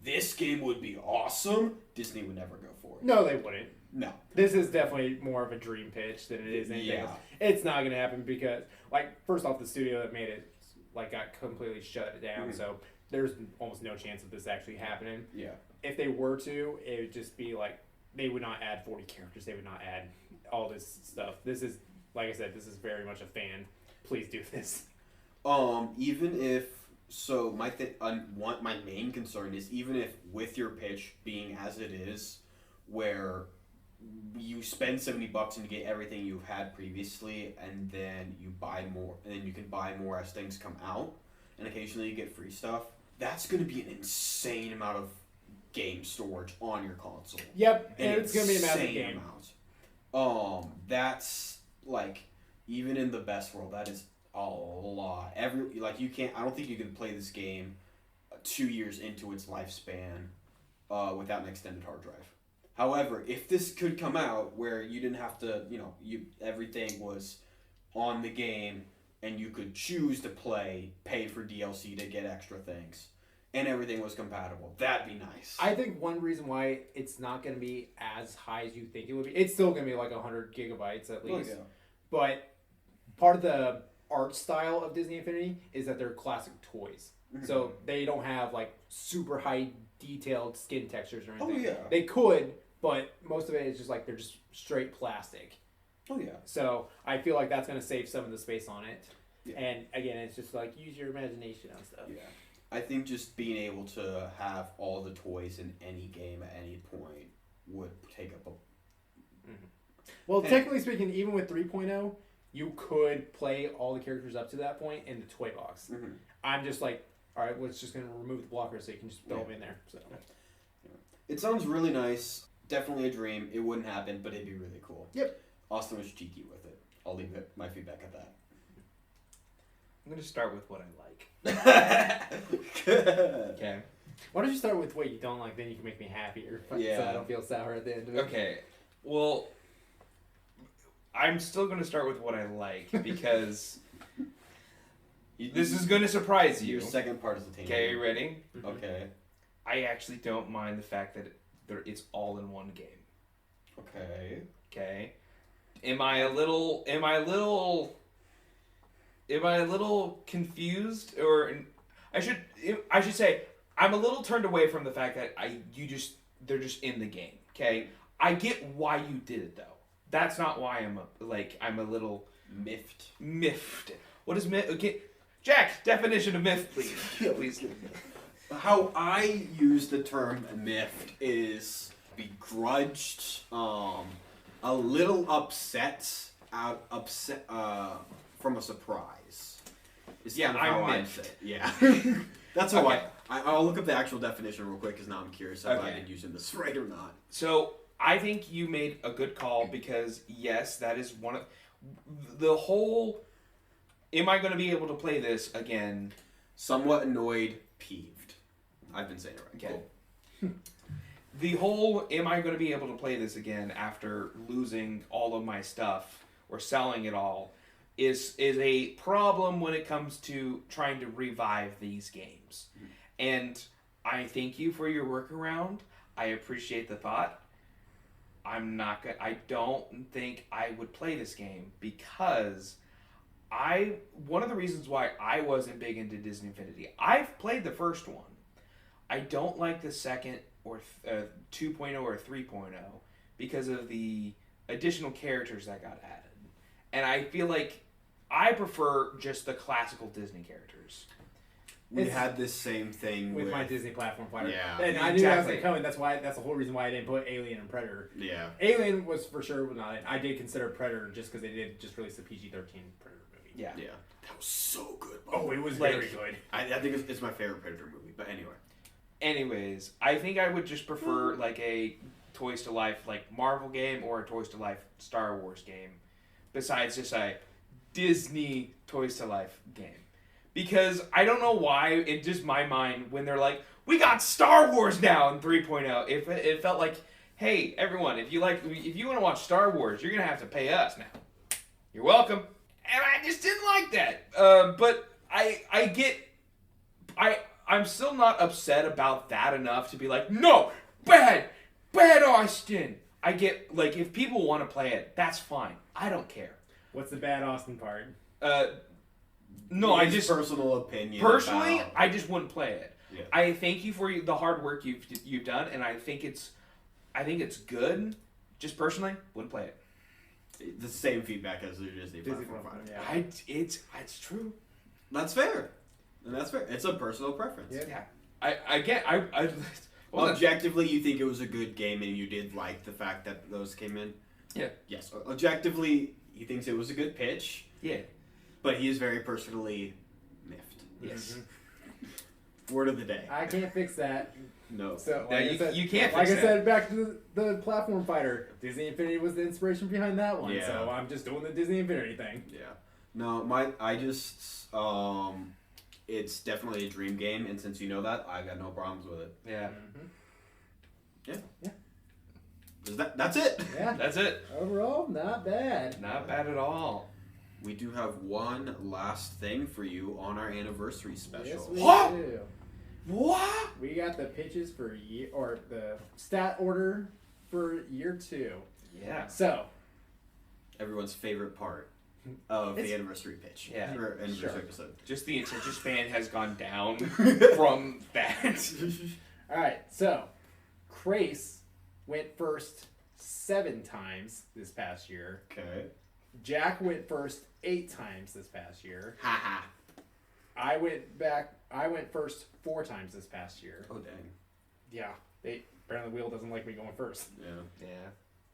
this game would be awesome. Disney would never go for it. No, they wouldn't. No. This is definitely more of a dream pitch than it is anything else. It's not going to happen because, like, first off, the studio that made it, like, got completely shut down, so there's almost no chance of this actually happening. Yeah. If they were to, it would just be, like, they would not add 40 characters. They would not add all this stuff. This is, like I said, this is very much a fan. Please do this. Even if, so my main concern is even if with your pitch being as it is, where you spend $70 and you get everything you've had previously, and then you buy more, and then you can buy more as things come out, and occasionally you get free stuff. That's going to be an insane amount of game storage on your console. Yep, and it's going to be a massive game. That's like, even in the best world, that is a lot. I don't think you can play this game 2 years into its lifespan without an extended hard drive. However, if this could come out where you didn't have to, everything was on the game and you could choose to pay for DLC to get extra things, and everything was compatible, that'd be nice. I think one reason why it's not going to be as high as you think it would be, it's still going to be like 100 gigabytes at least. Oh, yeah. But part of the art style of Disney Infinity is that they're classic toys. So they don't have like super high detailed skin textures or anything. Oh, yeah. They could, but most of it is just like they're just straight plastic. Oh, yeah. So I feel like that's going to save some of the space on it. Yeah. And again, it's just like use your imagination on stuff. Yeah. I think just being able to have all the toys in any game at any point would take up a... Well, technically speaking, even with 3.0, you could play all the characters up to that point in the toy box. I'm just like, all right, well, it's just going to remove the blockers so you can just throw them in there. So It sounds really nice. Definitely a dream. It wouldn't happen, but it'd be really cool. Yep. Austin was cheeky with it. I'll leave my feedback at that. I'm going to start with what I like. Okay. why don't you start with what you don't like, then you can make me happier so I don't feel sour at the end of it. Okay, well, I'm still going to start with what I like because this is going to surprise you. Your second part is the team. Okay, you ready? Okay. I actually don't mind the fact that it's all in one game. Okay. Okay. Am I a little confused, or I should say I'm a little turned away from the fact that they're just in the game. Okay, I get why you did it though. That's not why I'm a little Miffed. What is myth? Okay, Jack, definition of myth, please. Please. How I use the term miffed is begrudged, a little upset from a surprise. Is Yeah, kind of how I'm I'd miffed. say it. Yeah. That's how Okay. I'll look up the actual definition real quick because now I'm curious if Okay. I've been using this right or not. So I think you made a good call because yes, that is one of the whole. Am I going to be able to play this again? Somewhat annoyed, peeved. I've been saying it right. Okay. Cool. The whole am I going to be able to play this again after losing all of my stuff or selling it all is a problem when it comes to trying to revive these games. And I thank you for your workaround. I appreciate the thought. I don't think I would play this game because one of the reasons why I wasn't big into Disney Infinity. I've played the first one. I don't like the second or 2.0 or 3.0 because of the additional characters that got added. And I feel like I prefer just the classical Disney characters. We had this same thing with my Disney platform fighter. Yeah. And I knew that was Exactly. coming. That's the whole reason why I didn't put Alien and Predator. Yeah. Alien was for sure not in. I did consider Predator just because they did just release a PG-13 Predator movie. Yeah. Yeah. That was so good. Oh, it was Like- very good. I think it's my favorite Predator movie. But anyway. Anyways, I think I would just prefer like a Toys to Life like Marvel game or a Toys to Life Star Wars game besides just a Disney Toys to Life game. Because I don't know why, in just my mind, when they're like, we got Star Wars now in 3.0, it felt like, hey, everyone, if you want to watch Star Wars, you're going to have to pay us now. You're welcome. And I just didn't like that. But I'm still not upset about that enough to be like, no, bad Austin. I get, like, if people want to play it, that's fine. I don't care. What's the bad Austin part? No, I His just personal opinion. personally, about- I just wouldn't play it. Yeah. I thank you for the hard work you've done, and I think it's good. Just personally, wouldn't play it. the same feedback as the Disney Disney platform platform, fighter. yeah. It's true. That's fair. And that's fair. It's a personal preference. Yeah. I Objectively, you think it was a good game and you did like the fact that those came in? Yeah. Yes. Objectively, he thinks it was a good pitch, Yeah. but he is very personally miffed. Yes. Word of the day. I can't fix that. No. So Yeah, like you- I said, you can't Like fix I said, back to the platform fighter. Disney Infinity was the inspiration behind that one. Yeah. So I'm just doing the Disney Infinity thing. Yeah. No, it's definitely a dream game, and since you know that, I got no problems with it. Yeah. That's it. Yeah. That's it. Overall, not bad. Not bad at all. We do have one last thing for you on our anniversary special. Yes, we What? do. What? We got the pitches for the stat order for year 2. Yeah. So, Everyone's favorite part of It's- the anniversary pitch. Yeah. Or anniversary Sure. episode. Just the attention span has gone down from that. all right. So, Krais went first 7 times this past year. Okay. Jack went first 8 times this past year. Haha. I went first 4 times this past year. Oh dang. Yeah. Apparently Wheel doesn't like me going first. Yeah. Yeah.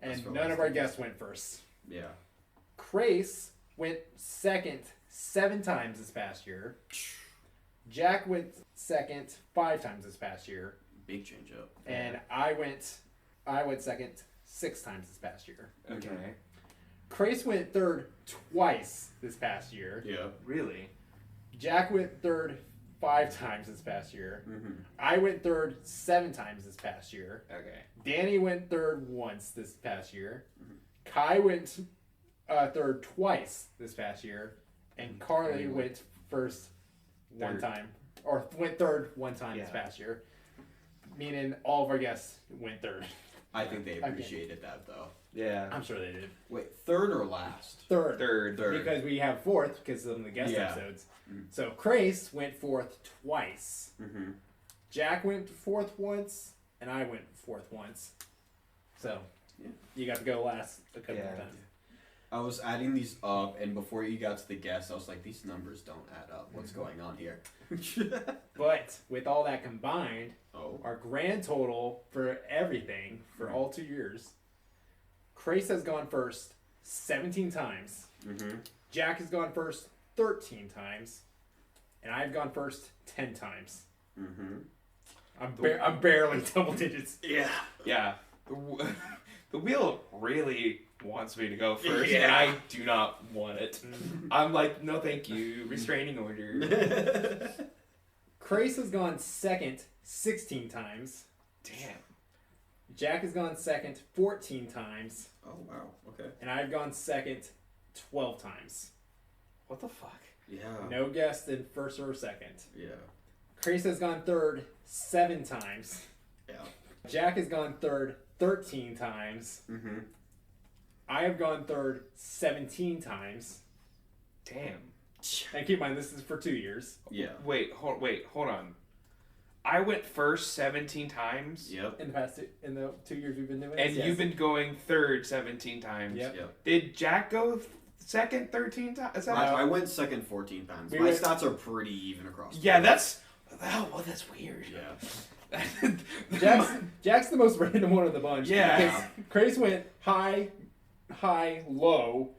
And That's for none of last our time. guests went first. Yeah. Krais went second 7 times this past year. Jack went second 5 times this past year. Big change up. And I went second 6 times this past year. Okay. Krais went third twice this past year. Yeah. Really? Jack went third 5 times this past year. Mm-hmm. I went third 7 times this past year. Okay. Danny went third once this past year. Kai went third twice this past year. And Carly went first one Third. time. Or went third one time this Yeah. past year. Meaning all of our guests went third. I think they appreciated that though. Yeah. I'm sure they did. Wait, third or last? Third. Third. Because we have fourth because of the guest Yeah. episodes. So Krais went fourth twice. Mm-hmm. Jack went fourth once, and I went fourth once. So Yeah. you got to go last a couple Yeah. of times. I was adding these up, and before you got to the guess, I was like, these numbers don't add up. What's going on here? But with all that combined, Oh. our grand total for everything for all 2 years, Krais has gone first 17 times. Mm-hmm. Jyck has gone first 13 times, and I've gone first 10 times. Mm-hmm. I'm barely double digits. Yeah. Yeah. The wheel really wants me to go first, Yeah. and I do not want it. I'm like, no, thank you. Restraining order. Krais has gone second 16 times. Damn. Jyck has gone second 14 times, Oh, wow. Okay. and I've gone second 12 times. What the fuck? Yeah. No guess in first or second. Yeah. Krais has gone third 7 times. Yeah. Jyck has gone third 13 times. Mm-hmm. I have gone third 17 times. Damn. And keep in mind, this is for 2 years. Yeah. Wait, hold on. I went first 17 times. Yep. In the 2 years we've been doing And this, yes. you've been going third 17 times. Yep. Yep. Did Jyck go second 13 times? I went second 14 times. We My went- stats are pretty even across. the Yeah, board. that's... Oh, well, that's weird. Yeah. Jyck's the most random one of the bunch. Yeah. Because Krais went high, low,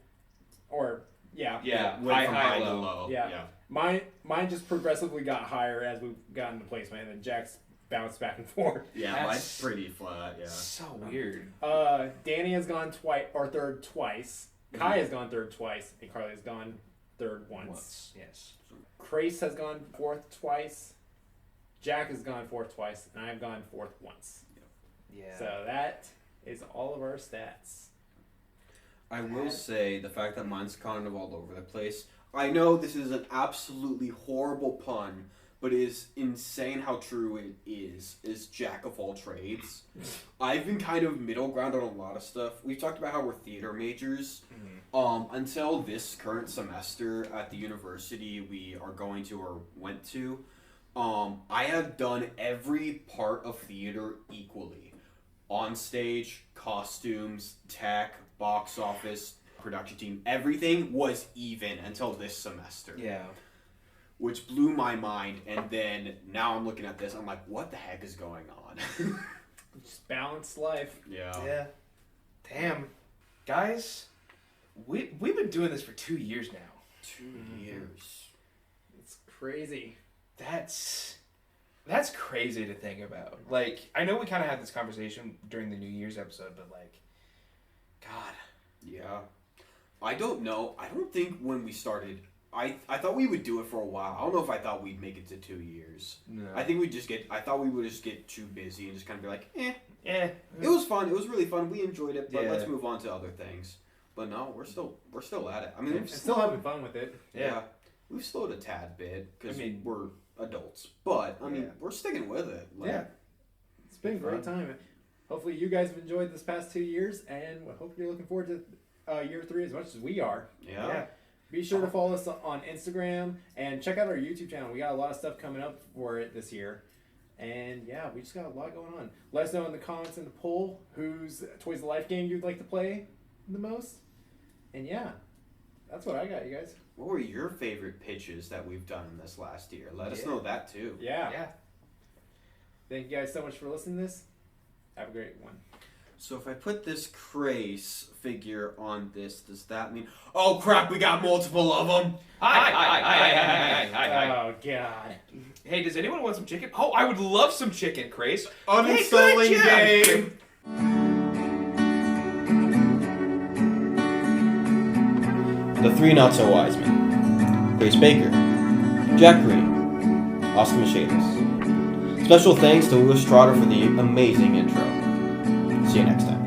or yeah. Yeah, Went from high to low. low. Yeah. Yeah. Mine just progressively got higher as we've gotten the placement, and then Jyck's bounced back and forth. Yeah, That's- mine's pretty flat. Yeah. So weird. Danny has gone third twice. Kai has gone third twice, and Carly has gone third once. Yes. Krais has gone fourth twice. Jyck has gone fourth twice, and I've gone fourth once. Yeah. So that is all of our stats. I will say the fact that mine's kind of all over the place. I know this is an absolutely horrible pun, but it is insane how true it is Jack of all trades. I've been kind of middle ground on a lot of stuff. We've talked about how we're theater majors. Until this current semester at the university we are going to or went to, I have done every part of theater equally. On stage, costumes, tech, box office, production team, everything was even until this semester. Yeah. Which blew my mind, and then now I'm looking at this, I'm like, what the heck is going on? Just balanced life. Yeah. Yeah. Damn. Guys, we've been doing this for 2 years now. 2 years. It's crazy. That's crazy to think about. Like, I know we kind of had this conversation during the New Year's episode, but like, God. Yeah. I don't know. I don't think when we started, I thought we would do it for a while. I don't know if I thought we'd make it to 2 years. No. I think I thought we would just get too busy and just kind of be like, eh. Yeah. It was fun. It was really fun. We enjoyed it, but Yeah. let's move on to other things. But no, we're still at it. I mean, I'm still having fun with it. Yeah. We've slowed a tad bit because I mean- we're adults. But I mean, Yeah. we're sticking with it. Like, Yeah. It's been a great time. Hopefully you guys have enjoyed this past 2 years, and we hope you're looking forward to year 3 as much as we are. Yeah. Be sure to follow us on Instagram and check out our YouTube channel. We got a lot of stuff coming up for it this year. And yeah, we just got a lot going on. Let us know in the comments in the poll whose Toys of Life game you'd like to play the most. And yeah, that's what I got, you guys. What were your favorite pitches that we've done in this last year? Let us Yeah. know that too. Yeah. Yeah. Thank you guys so much for listening to this. Have a great one. So if I put this Krais figure on this, does that mean? Oh crap! We got multiple of them. Hi. Oh, God. Hey, does anyone want some chicken? Oh, I would love some chicken, Krais. Uninstalling Hey, good game. The Three Not So Wise Men. Grace Baker, Jack Green, Oscar Machetas. Special thanks to Louis Trotter for the amazing intro. See you next time.